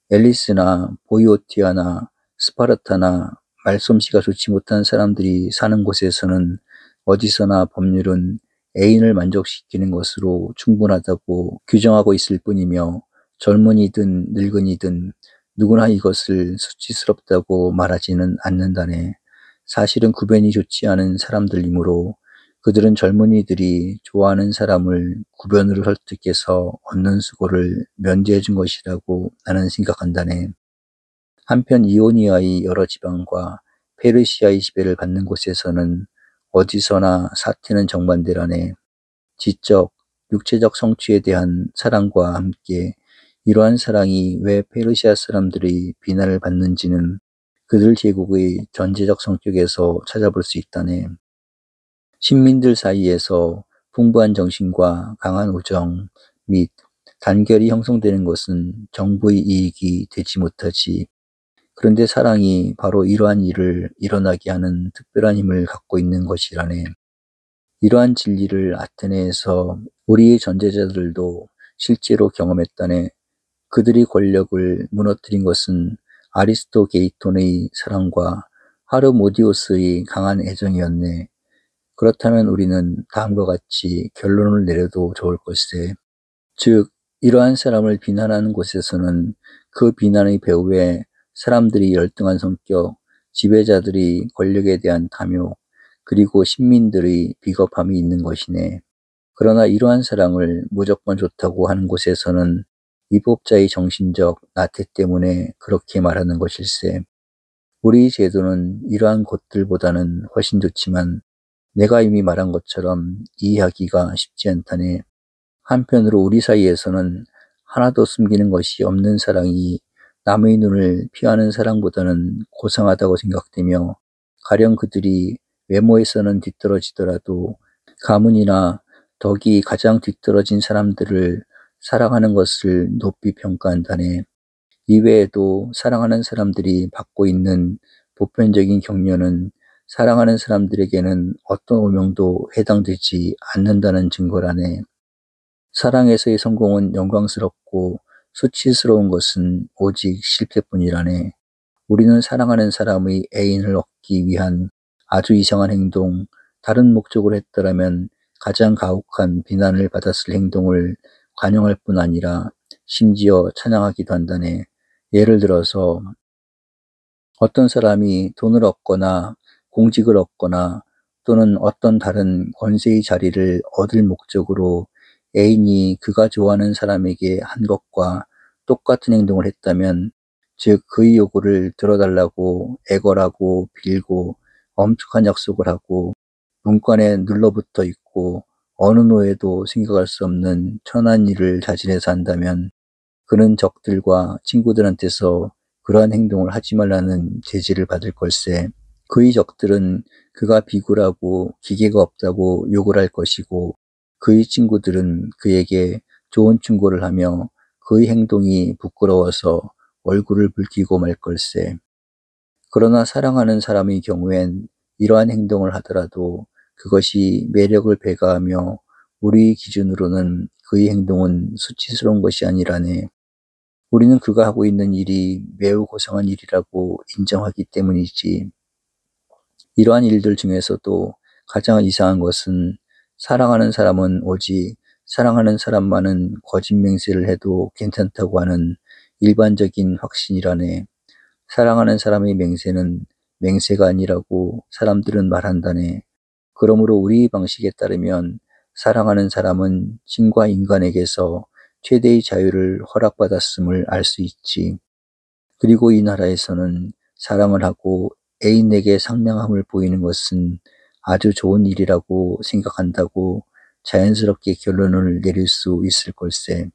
앨리스나 보이오티아나 스파르타나 말솜씨가 좋지 못한 사람들이 사는 곳에서는 어디서나 법률은 애인을 만족시키는 것으로 충분하다고 규정하고 있을 뿐이며 젊은이든 늙은이든 누구나 이것을 수치스럽다고 말하지는 않는다네. 사실은 구변이 좋지 않은 사람들이므로 그들은 젊은이들이 좋아하는 사람을 구변으로 설득해서 얻는 수고를 면제해 준 것이라고 나는 생각한다네. 한편 이오니아의 여러 지방과 페르시아의 지배를 받는 곳에서는 어디서나 사태는 정반대라네. 지적, 육체적 성취에 대한 사랑과 함께 이러한 사랑이 왜 페르시아 사람들의 비난을 받는지는 그들 제국의 전제적 성격에서 찾아볼 수 있다네. 신민들 사이에서 풍부한 정신과 강한 우정 및 단결이 형성되는 것은 정부의 이익이 되지 못하지. 그런데 사랑이 바로 이러한 일을 일어나게 하는 특별한 힘을 갖고 있는 것이라네. 이러한 진리를 아테네에서 우리의 전제자들도 실제로 경험했다네. 그들이 권력을 무너뜨린 것은 아리스토게이톤의 사랑과 하르모디오스의 강한 애정이었네. 그렇다면 우리는 다음과 같이 결론을 내려도 좋을 것세. 즉, 이러한 사람을 비난하는 곳에서는 그 비난의 배후에 사람들이 열등한 성격, 지배자들이 권력에 대한 탐욕, 그리고 신민들의 비겁함이 있는 것이네. 그러나 이러한 사랑을 무조건 좋다고 하는 곳에서는 입법자의 정신적 나태 때문에 그렇게 말하는 것일세. 우리 제도는 이러한 곳들보다는 훨씬 좋지만 내가 이미 말한 것처럼 이해하기가 쉽지 않다네. 한편으로 우리 사이에서는 하나도 숨기는 것이 없는 사랑이 남의 눈을 피하는 사랑보다는 고상하다고 생각되며 가령 그들이 외모에서는 뒤떨어지더라도 가문이나 덕이 가장 뒤떨어진 사람들을 사랑하는 것을 높이 평가한다네. 이외에도 사랑하는 사람들이 받고 있는 보편적인 격려는 사랑하는 사람들에게는 어떤 오명도 해당되지 않는다는 증거라네. 사랑에서의 성공은 영광스럽고 수치스러운 것은 오직 실패뿐이라네. 우리는 사랑하는 사람의 애인을 얻기 위한 아주 이상한 행동, 다른 목적으로 했더라면 가장 가혹한 비난을 받았을 행동을 관용할 뿐 아니라 심지어 찬양하기도 한다네. 예를 들어서 어떤 사람이 돈을 얻거나 공직을 얻거나 또는 어떤 다른 권세의 자리를 얻을 목적으로 애인이 그가 좋아하는 사람에게 한 것과 똑같은 행동을 했다면, 즉 그의 요구를 들어달라고 애걸하고 빌고 엄숙한 약속을 하고 문간에 눌러붙어 있고 어느 노예도 생각할 수 없는 천한 일을 자진해서 한다면 그는 적들과 친구들한테서 그러한 행동을 하지 말라는 제지를 받을 걸세. 그의 적들은 그가 비굴하고 기계가 없다고 욕을 할 것이고 그의 친구들은 그에게 좋은 충고를 하며 그의 행동이 부끄러워서 얼굴을 붉히고 말 걸세. 그러나 사랑하는 사람의 경우엔 이러한 행동을 하더라도 그것이 매력을 배가하며 우리 기준으로는 그의 행동은 수치스러운 것이 아니라네. 우리는 그가 하고 있는 일이 매우 고상한 일이라고 인정하기 때문이지. 이러한 일들 중에서도 가장 이상한 것은 사랑하는 사람은 오직 사랑하는 사람만은 거짓 맹세를 해도 괜찮다고 하는 일반적인 확신이라네. 사랑하는 사람의 맹세는 맹세가 아니라고 사람들은 말한다네. 그러므로 우리 방식에 따르면 사랑하는 사람은 신과 인간에게서 최대의 자유를 허락받았음을 알 수 있지. 그리고 이 나라에서는 사랑을 하고 애인에게 상냥함을 보이는 것은 아주 좋은 일이라고 생각한다고 자연스럽게 결론을 내릴 수 있을 걸세.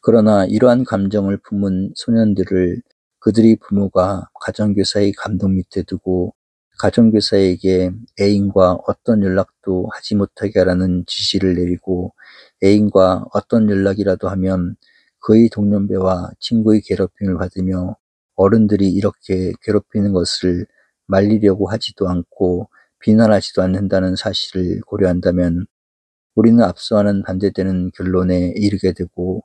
그러나 이러한 감정을 품은 소년들을 그들의 부모가 가정교사의 감독 밑에 두고 가정교사에게 애인과 어떤 연락도 하지 못하게 하라는 지시를 내리고 애인과 어떤 연락이라도 하면 그의 동년배와 친구의 괴롭힘을 받으며 어른들이 이렇게 괴롭히는 것을 말리려고 하지도 않고 비난하지도 않는다는 사실을 고려한다면 우리는 앞서와는 반대되는 결론에 이르게 되고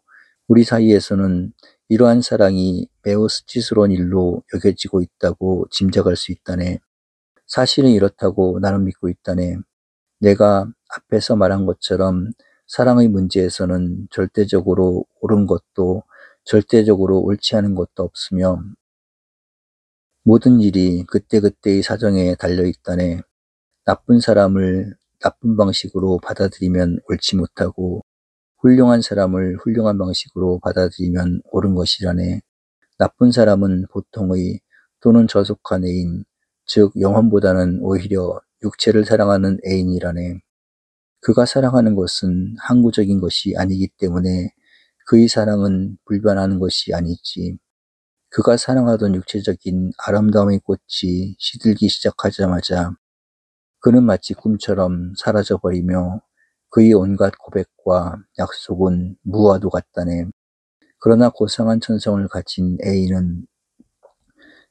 우리 사이에서는 이러한 사랑이 매우 수치스러운 일로 여겨지고 있다고 짐작할 수 있다네. 사실은 이렇다고 나는 믿고 있다네. 내가 앞에서 말한 것처럼 사랑의 문제에서는 절대적으로 옳은 것도 절대적으로 옳지 않은 것도 없으며 모든 일이 그때그때의 사정에 달려있다네. 나쁜 사람을 나쁜 방식으로 받아들이면 옳지 못하고 훌륭한 사람을 훌륭한 방식으로 받아들이면 옳은 것이라네. 나쁜 사람은 보통의 또는 저속한 애인, 즉 영혼보다는 오히려 육체를 사랑하는 애인이라네. 그가 사랑하는 것은 항구적인 것이 아니기 때문에 그의 사랑은 불변하는 것이 아니지. 그가 사랑하던 육체적인 아름다움의 꽃이 시들기 시작하자마자 그는 마치 꿈처럼 사라져버리며 그의 온갖 고백과 약속은 무와도 같다네. 그러나 고상한 천성을 가진 A는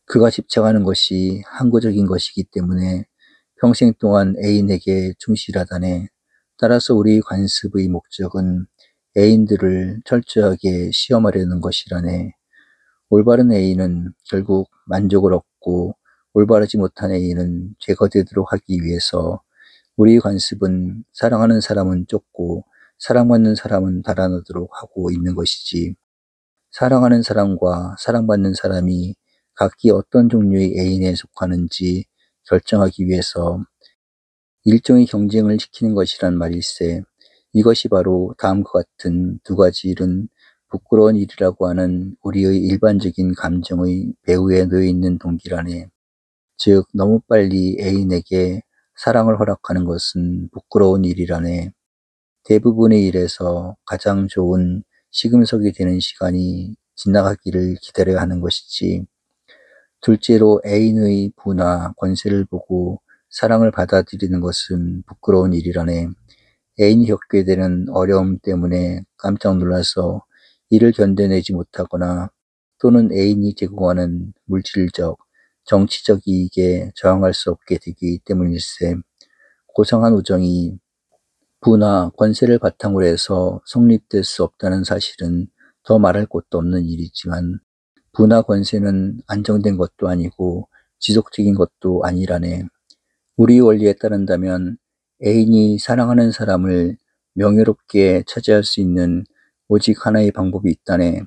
그가 집착하는 것이 항구적인 것이기 때문에 평생 동안 애인에게 충실하다네. 따라서 우리 관습의 목적은 애인들을 철저하게 시험하려는 것이라네. 올바른 애인은 결국 만족을 얻고 올바르지 못한 애인은 제거되도록 하기 위해서 우리 관습은 사랑하는 사람은 쫓고 사랑받는 사람은 달아나도록 하고 있는 것이지. 사랑하는 사람과 사랑받는 사람이 각기 어떤 종류의 애인에 속하는지 결정하기 위해서 일종의 경쟁을 시키는 것이란 말일세. 이것이 바로 다음과 같은 두 가지 일은 부끄러운 일이라고 하는 우리의 일반적인 감정의 배후에 놓여 있는 동기라네. 즉 너무 빨리 애인에게 사랑을 허락하는 것은 부끄러운 일이라네. 대부분의 일에서 가장 좋은 시금석이 되는 시간이 지나가기를 기다려야 하는 것이지. 둘째로 애인의 부나 권세를 보고 사랑을 받아들이는 것은 부끄러운 일이라네. 애인이 겪게 되는 어려움 때문에 깜짝 놀라서 이를 견뎌내지 못하거나 또는 애인이 제공하는 물질적, 정치적 이익에 저항할 수 없게 되기 때문일세. 고상한 우정이 부나 권세를 바탕으로 해서 성립될 수 없다는 사실은 더 말할 것도 없는 일이지만 부나 권세는 안정된 것도 아니고 지속적인 것도 아니라네. 우리 원리에 따른다면 애인이 사랑하는 사람을 명예롭게 차지할 수 있는 오직 하나의 방법이 있다네.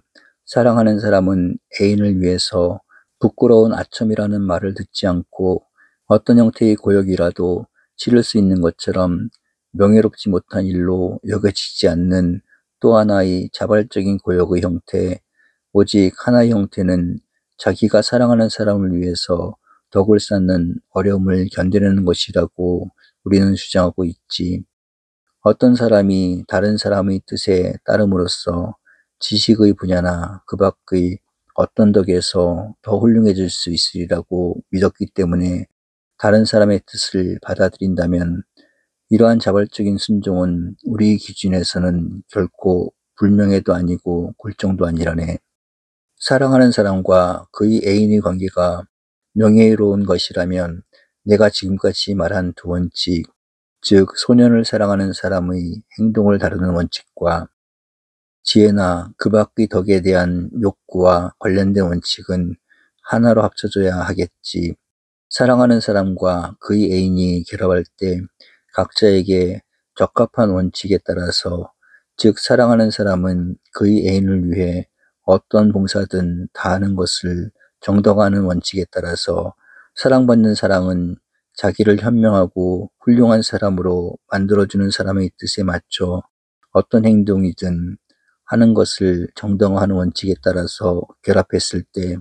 사랑하는 사람은 애인을 위해서 부끄러운 아첨이라는 말을 듣지 않고 어떤 형태의 고역이라도 치를 수 있는 것처럼 명예롭지 못한 일로 여겨지지 않는 또 하나의 자발적인 고역의 형태, 오직 하나의 형태는 자기가 사랑하는 사람을 위해서 덕을 쌓는 어려움을 견뎌내는 것이라고 우리는 주장하고 있지. 어떤 사람이 다른 사람의 뜻에 따름으로써 지식의 분야나 그 밖의 어떤 덕에서 더 훌륭해질 수 있으리라고 믿었기 때문에 다른 사람의 뜻을 받아들인다면 이러한 자발적인 순종은 우리 기준에서는 결코 불명예도 아니고 골정도 아니라네. 사랑하는 사람과 그의 애인의 관계가 명예로운 것이라면 내가 지금까지 말한 두 원칙, 즉 소년을 사랑하는 사람의 행동을 다루는 원칙과 지혜나 그 밖의 덕에 대한 욕구와 관련된 원칙은 하나로 합쳐져야 하겠지. 사랑하는 사람과 그의 애인이 결합할 때 각자에게 적합한 원칙에 따라서, 즉 사랑하는 사람은 그의 애인을 위해 어떤 봉사든 다하는 것을 정당화하는 원칙에 따라서, 사랑받는 사랑은 자기를 현명하고 훌륭한 사람으로 만들어주는 사람의 뜻에 맞춰 어떤 행동이든 하는 것을 정당화하는 원칙에 따라서 결합했을 때,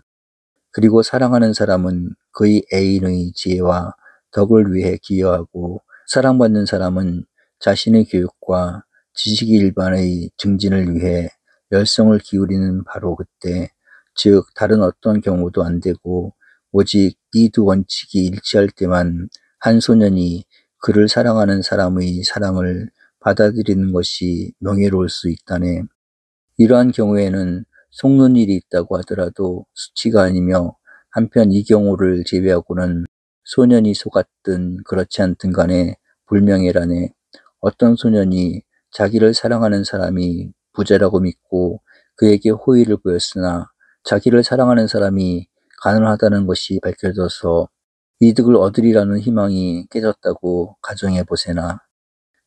그리고 사랑하는 사람은 그의 애인의 지혜와 덕을 위해 기여하고 사랑받는 사람은 자신의 교육과 지식 일반의 증진을 위해 열성을 기울이는 바로 그때, 즉 다른 어떤 경우도 안 되고 오직 이 두 원칙이 일치할 때만 한 소년이 그를 사랑하는 사람의 사랑을 받아들이는 것이 명예로울 수 있다네. 이러한 경우에는 속는 일이 있다고 하더라도 수치가 아니며, 한편 이 경우를 제외하고는 소년이 속았든 그렇지 않든 간에 불명예라네. 어떤 소년이 자기를 사랑하는 사람이 부자라고 믿고 그에게 호의를 보였으나, 자기를 사랑하는 사람이 가난하다는 것이 밝혀져서 이득을 얻으리라는 희망이 깨졌다고 가정해 보세나.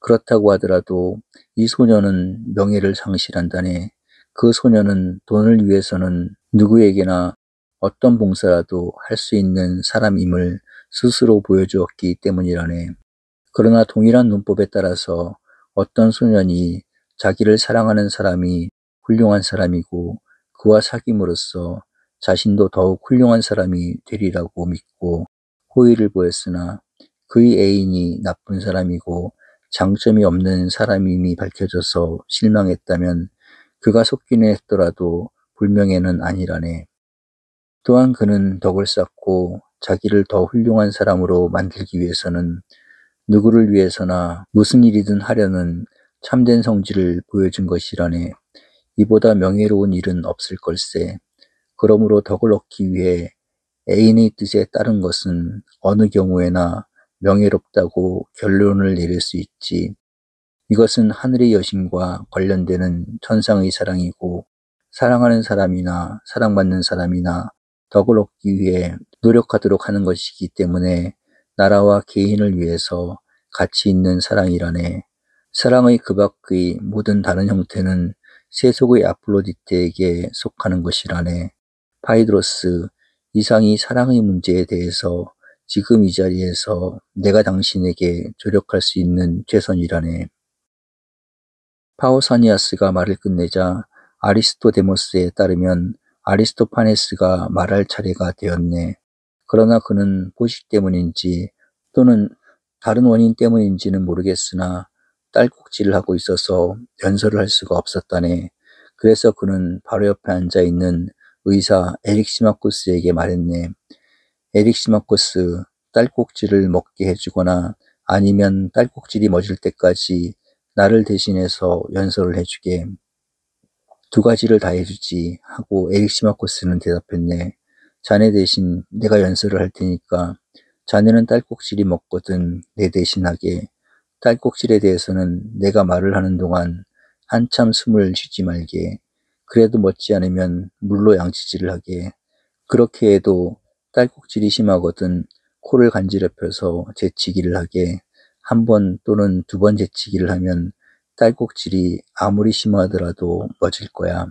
그렇다고 하더라도 이 소년은 명예를 상실한다네. 그 소년은 돈을 위해서는 누구에게나 어떤 봉사라도 할 수 있는 사람임을 스스로 보여주었기 때문이라네. 그러나 동일한 논법에 따라서 어떤 소년이 자기를 사랑하는 사람이 훌륭한 사람이고 그와 사귐으로써 자신도 더욱 훌륭한 사람이 되리라고 믿고 호의를 보였으나, 그의 애인이 나쁜 사람이고 장점이 없는 사람임이 밝혀져서 실망했다면 그가 속기는 했더라도 불명예는 아니라네. 또한 그는 덕을 쌓고 자기를 더 훌륭한 사람으로 만들기 위해서는 누구를 위해서나 무슨 일이든 하려는 참된 성질을 보여준 것이라네. 이보다 명예로운 일은 없을 걸세. 그러므로 덕을 얻기 위해 애인의 뜻에 따른 것은 어느 경우에나 명예롭다고 결론을 내릴 수 있지. 이것은 하늘의 여신과 관련되는 천상의 사랑이고, 사랑하는 사람이나 사랑받는 사람이나 덕을 얻기 위해 노력하도록 하는 것이기 때문에 나라와 개인을 위해서 가치 있는 사랑이라네. 사랑의 그 밖의 모든 다른 형태는 세속의 아폴로디테에게 속하는 것이라네. 파이드로스, 이상이 사랑의 문제에 대해서 지금 이 자리에서 내가 당신에게 조력할 수 있는 최선이라네. 파우사니아스가 말을 끝내자 아리스토데모스에 따르면 아리스토파네스가 말할 차례가 되었네. 그러나 그는 포식 때문인지 또는 다른 원인 때문인지는 모르겠으나 딸꾹질을 하고 있어서 연설을 할 수가 없었다네. 그래서 그는 바로 옆에 앉아있는 의사 에릭시마코스에게 말했네. 에릭시마코스, 딸꾹질을 먹게 해주거나 아니면 딸꾹질이 멎을 때까지 나를 대신해서 연설을 해주게. 두 가지를 다 해주지 하고 에릭시마코스는 대답했네. 자네 대신 내가 연설을 할 테니까 자네는 딸꾹질이 먹거든 내 대신 하게. 딸꾹질에 대해서는 내가 말을 하는 동안 한참 숨을 쉬지 말게. 그래도 멎지 않으면 물로 양치질을 하게. 그렇게 해도 딸꾹질이 심하거든 코를 간지럽혀서 재치기를 하게. 한 번 또는 두 번 재치기를 하면 딸꾹질이 아무리 심하더라도 멎을 거야.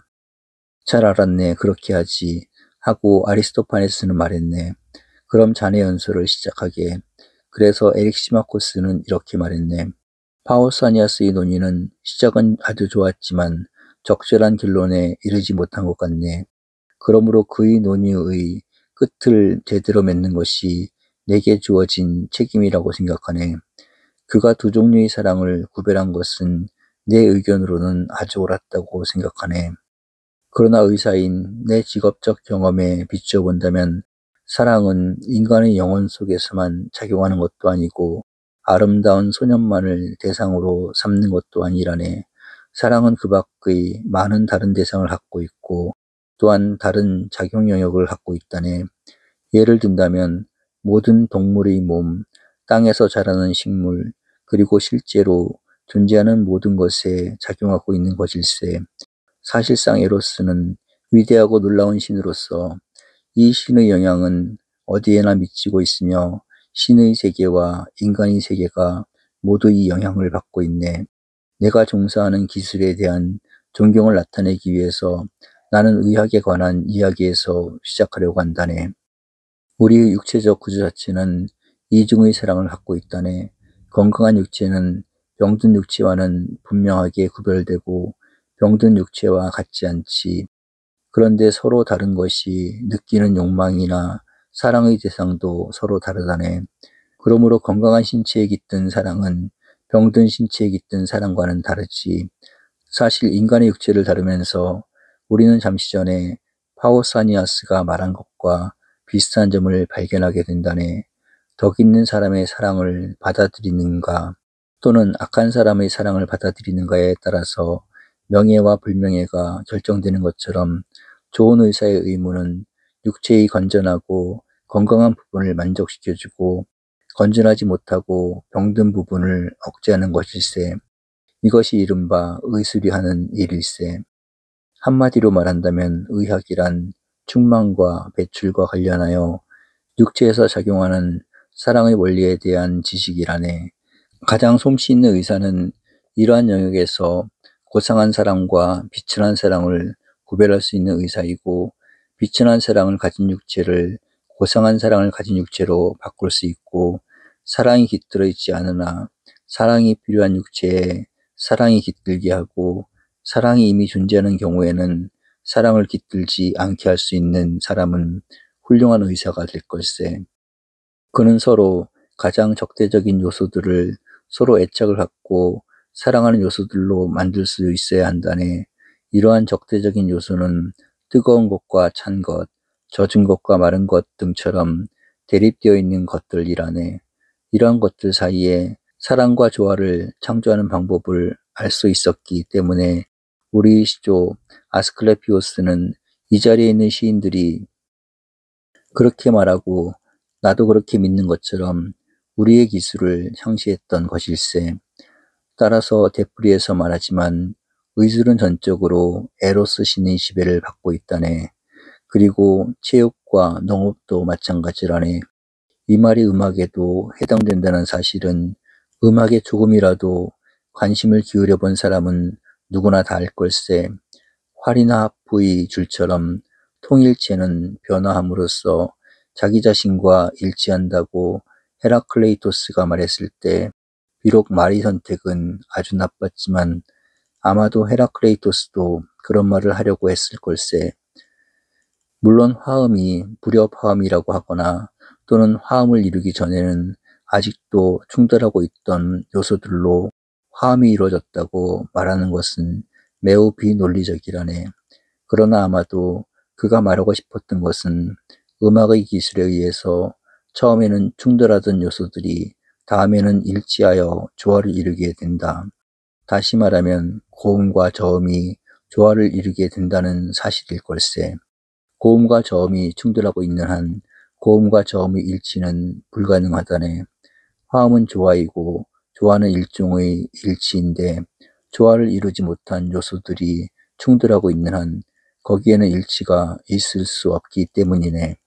잘 알았네. 그렇게 하지. 하고 아리스토파네스는 말했네. 그럼 자네 연설을 시작하게. 그래서 에릭시마코스는 이렇게 말했네. 파우사니아스의 논의는 시작은 아주 좋았지만 적절한 결론에 이르지 못한 것 같네. 그러므로 그의 논의의 끝을 제대로 맺는 것이 내게 주어진 책임이라고 생각하네. 그가 두 종류의 사랑을 구별한 것은 내 의견으로는 아주 옳았다고 생각하네. 그러나 의사인 내 직업적 경험에 비추어 본다면 사랑은 인간의 영혼 속에서만 작용하는 것도 아니고 아름다운 소년만을 대상으로 삼는 것도 아니라네. 사랑은 그 밖의 많은 다른 대상을 갖고 있고 또한 다른 작용 영역을 갖고 있다네. 예를 든다면 모든 동물의 몸, 땅에서 자라는 식물, 그리고 실제로 존재하는 모든 것에 작용하고 있는 것일세. 사실상 에로스는 위대하고 놀라운 신으로서 이 신의 영향은 어디에나 미치고 있으며 신의 세계와 인간의 세계가 모두 이 영향을 받고 있네. 내가 종사하는 기술에 대한 존경을 나타내기 위해서 나는 의학에 관한 이야기에서 시작하려고 한다네. 우리의 육체적 구조 자체는 이중의 사랑을 갖고 있다네. 건강한 육체는 병든 육체와는 분명하게 구별되고 병든 육체와 같지 않지. 그런데 서로 다른 것이 느끼는 욕망이나 사랑의 대상도 서로 다르다네. 그러므로 건강한 신체에 깃든 사랑은 병든 신체에 깃든 사랑과는 다르지. 사실 인간의 육체를 다루면서 우리는 잠시 전에 파우사니아스가 말한 것과 비슷한 점을 발견하게 된다네. 덕 있는 사람의 사랑을 받아들이는가 또는 악한 사람의 사랑을 받아들이는가에 따라서 명예와 불명예가 결정되는 것처럼 좋은 의사의 의무는 육체의 건전하고 건강한 부분을 만족시켜주고 건전하지 못하고 병든 부분을 억제하는 것일세. 이것이 이른바 의술이 하는 일일세. 한마디로 말한다면 의학이란 충만과 배출과 관련하여 육체에서 작용하는 사랑의 원리에 대한 지식이라네. 가장 솜씨 있는 의사는 이러한 영역에서 고상한 사랑과 비천한 사랑을 구별할 수 있는 의사이고, 비천한 사랑을 가진 육체를 고상한 사랑을 가진 육체로 바꿀 수 있고, 사랑이 깃들어 있지 않으나 사랑이 필요한 육체에 사랑이 깃들게 하고, 사랑이 이미 존재하는 경우에는 사랑을 깃들지 않게 할 수 있는 사람은 훌륭한 의사가 될 걸세. 그는 서로 가장 적대적인 요소들을 서로 애착을 갖고 사랑하는 요소들로 만들 수 있어야 한다네. 이러한 적대적인 요소는 뜨거운 것과 찬 것, 젖은 것과 마른 것 등처럼 대립되어 있는 것들이라네. 이러한 것들 사이에 사랑과 조화를 창조하는 방법을 알 수 있었기 때문에 우리 시조 아스클레피오스는 이 자리에 있는 시인들이 그렇게 말하고 나도 그렇게 믿는 것처럼 우리의 기술을 상시했던 것일세. 따라서 되풀이해서 말하지만 의술은 전적으로 에로스 신의 지배를 받고 있다네. 그리고 체육과 농업도 마찬가지라네. 이 말이 음악에도 해당된다는 사실은 음악에 조금이라도 관심을 기울여 본 사람은 누구나 다 알 걸세. 활이나 하프의 줄처럼 통일체는 변화함으로써 자기 자신과 일치한다고 헤라클레이토스가 말했을 때 비록 말의 선택은 아주 나빴지만 아마도 헤라클레이토스도 그런 말을 하려고 했을 걸세. 물론 화음이 불협화음이라고 하거나 또는 화음을 이루기 전에는 아직도 충돌하고 있던 요소들로 화음이 이루어졌다고 말하는 것은 매우 비논리적이라네. 그러나 아마도 그가 말하고 싶었던 것은 음악의 기술에 의해서 처음에는 충돌하던 요소들이 다음에는 일치하여 조화를 이루게 된다. 다시 말하면 고음과 저음이 조화를 이루게 된다는 사실일 걸세. 고음과 저음이 충돌하고 있는 한 고음과 저음의 일치는 불가능하다네. 화음은 조화이고 조화는 일종의 일치인데 조화를 이루지 못한 요소들이 충돌하고 있는 한 거기에는 일치가 있을 수 없기 때문이네.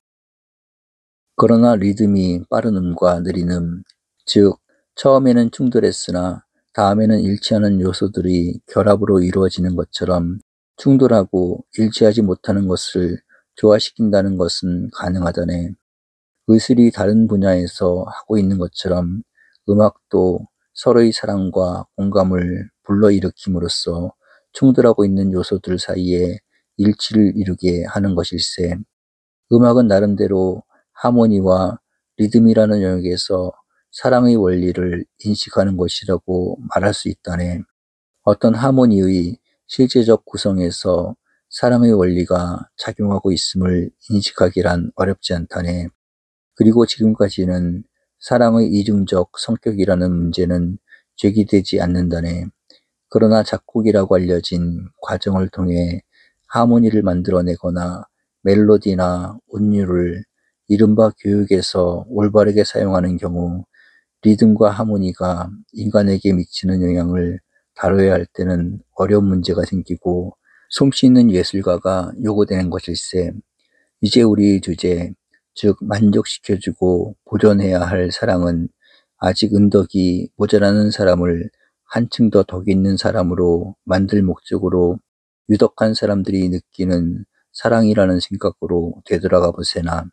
그러나 리듬이 빠른 음과 느린 음, 즉 처음에는 충돌했으나 다음에는 일치하는 요소들이 결합으로 이루어지는 것처럼 충돌하고 일치하지 못하는 것을 조화시킨다는 것은 가능하다네. 의술이 다른 분야에서 하고 있는 것처럼 음악도 서로의 사랑과 공감을 불러일으킴으로써 충돌하고 있는 요소들 사이에 일치를 이루게 하는 것일세. 음악은 나름대로 하모니와 리듬이라는 영역에서 사랑의 원리를 인식하는 것이라고 말할 수 있다네. 어떤 하모니의 실제적 구성에서 사랑의 원리가 작용하고 있음을 인식하기란 어렵지 않다네. 그리고 지금까지는 사랑의 이중적 성격이라는 문제는 제기되지 않는다네. 그러나 작곡이라고 알려진 과정을 통해 하모니를 만들어내거나 멜로디나 운율을 이른바 교육에서 올바르게 사용하는 경우 리듬과 하모니가 인간에게 미치는 영향을 다뤄야 할 때는 어려운 문제가 생기고 솜씨 있는 예술가가 요구되는 것일세. 이제 우리의 주제, 즉 만족시켜주고 보존해야 할 사랑은 아직 은덕이 모자라는 사람을 한층 더 덕 있는 사람으로 만들 목적으로 유덕한 사람들이 느끼는 사랑이라는 생각으로 되돌아가 보세나.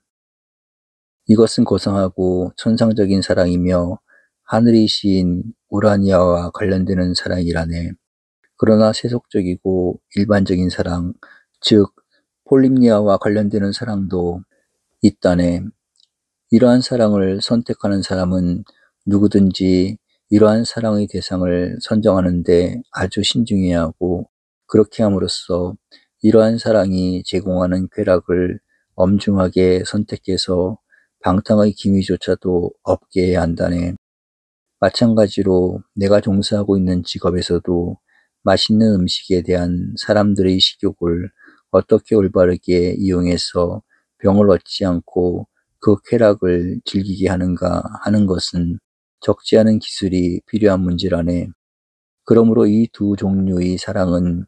이것은 고상하고 천상적인 사랑이며 하늘의 시인 우라니아와 관련되는 사랑이라네. 그러나 세속적이고 일반적인 사랑, 즉 폴림니아와 관련되는 사랑도 있다네. 이러한 사랑을 선택하는 사람은 누구든지 이러한 사랑의 대상을 선정하는데 아주 신중해야 하고, 그렇게 함으로써 이러한 사랑이 제공하는 쾌락을 엄중하게 선택해서 방탕의 기미조차도 없게 해야 한다네. 마찬가지로 내가 종사하고 있는 직업에서도 맛있는 음식에 대한 사람들의 식욕을 어떻게 올바르게 이용해서 병을 얻지 않고 그 쾌락을 즐기게 하는가 하는 것은 적지 않은 기술이 필요한 문제라네. 그러므로 이 두 종류의 사랑은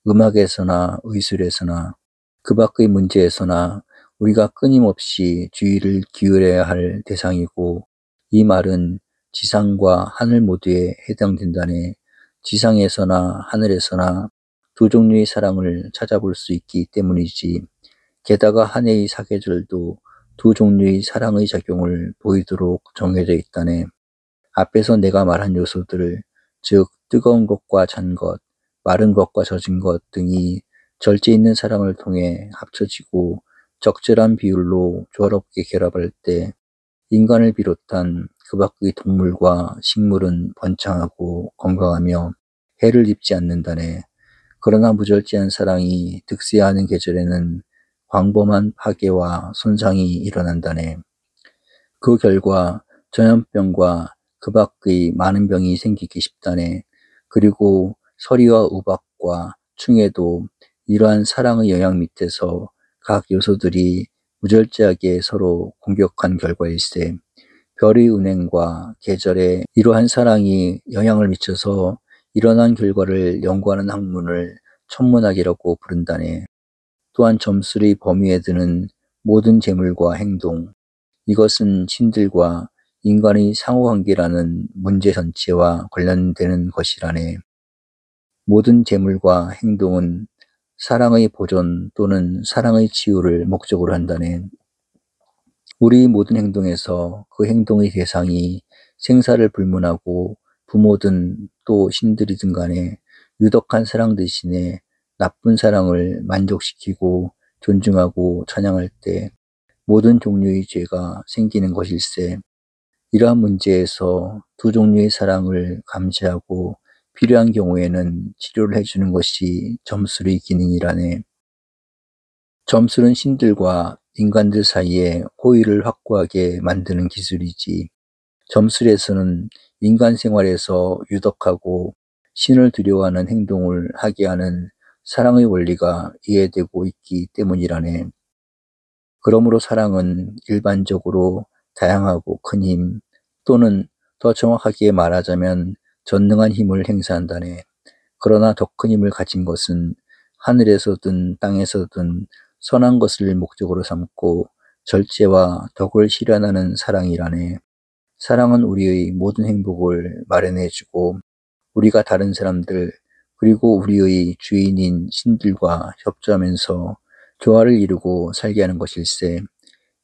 음악에서나 의술에서나 그 밖의 문제에서나 우리가 끊임없이 주의를 기울여야 할 대상이고, 이 말은 지상과 하늘 모두에 해당된다네. 지상에서나 하늘에서나 두 종류의 사랑을 찾아볼 수 있기 때문이지. 게다가 한 해의 사계절도 두 종류의 사랑의 작용을 보이도록 정해져 있다네. 앞에서 내가 말한 요소들, 즉 뜨거운 것과 찬 것, 마른 것과 젖은 것 등이 절제 있는 사랑을 통해 합쳐지고 적절한 비율로 조화롭게 결합할 때 인간을 비롯한 그 밖의 동물과 식물은 번창하고 건강하며 해를 입지 않는다네. 그러나 무절제한 사랑이 득세하는 계절에는 광범한 파괴와 손상이 일어난다네. 그 결과 전염병과 그 밖의 많은 병이 생기기 쉽다네. 그리고 서리와 우박과 충에도 이러한 사랑의 영향 밑에서 각 요소들이 무절제하게 서로 공격한 결과일세. 별의 운행과 계절에 이러한 사랑이 영향을 미쳐서 일어난 결과를 연구하는 학문을 천문학이라고 부른다네. 또한 점술의 범위에 드는 모든 재물과 행동, 이것은 신들과 인간의 상호관계라는 문제 전체와 관련되는 것이라네. 모든 재물과 행동은 사랑의 보존 또는 사랑의 치유를 목적으로 한다네. 우리 모든 행동에서 그 행동의 대상이 생사를 불문하고 부모든 또 신들이든 간에 유독한 사랑 대신에 나쁜 사랑을 만족시키고 존중하고 찬양할 때 모든 종류의 죄가 생기는 것일세. 이러한 문제에서 두 종류의 사랑을 감시하고 필요한 경우에는 치료를 해주는 것이 점술의 기능이라네. 점술은 신들과 인간들 사이에 호의를 확고하게 만드는 기술이지. 점술에서는 인간 생활에서 유독하고 신을 두려워하는 행동을 하게 하는 사랑의 원리가 이해되고 있기 때문이라네. 그러므로 사랑은 일반적으로 다양하고 큰 힘, 또는 더 정확하게 말하자면 전능한 힘을 행사한다네. 그러나 더 큰 힘을 가진 것은 하늘에서든 땅에서든 선한 것을 목적으로 삼고 절제와 덕을 실현하는 사랑이라네. 사랑은 우리의 모든 행복을 마련해주고 우리가 다른 사람들 그리고 우리의 주인인 신들과 협조하면서 조화를 이루고 살게 하는 것일세.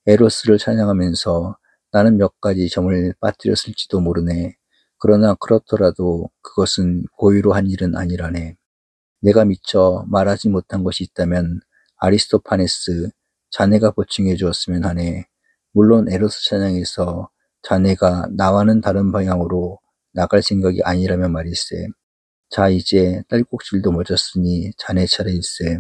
에로스를 찬양하면서 나는 몇 가지 점을 빠뜨렸을지도 모르네. 그러나 그렇더라도 그것은 고의로 한 일은 아니라네. 내가 미처 말하지 못한 것이 있다면 아리스토파네스, 자네가 보충해 주었으면 하네. 물론 에로스 찬양에서 자네가 나와는 다른 방향으로 나갈 생각이 아니라면 말일세. 자, 이제 딸꾹질도 멎었으니 자네 차례일세.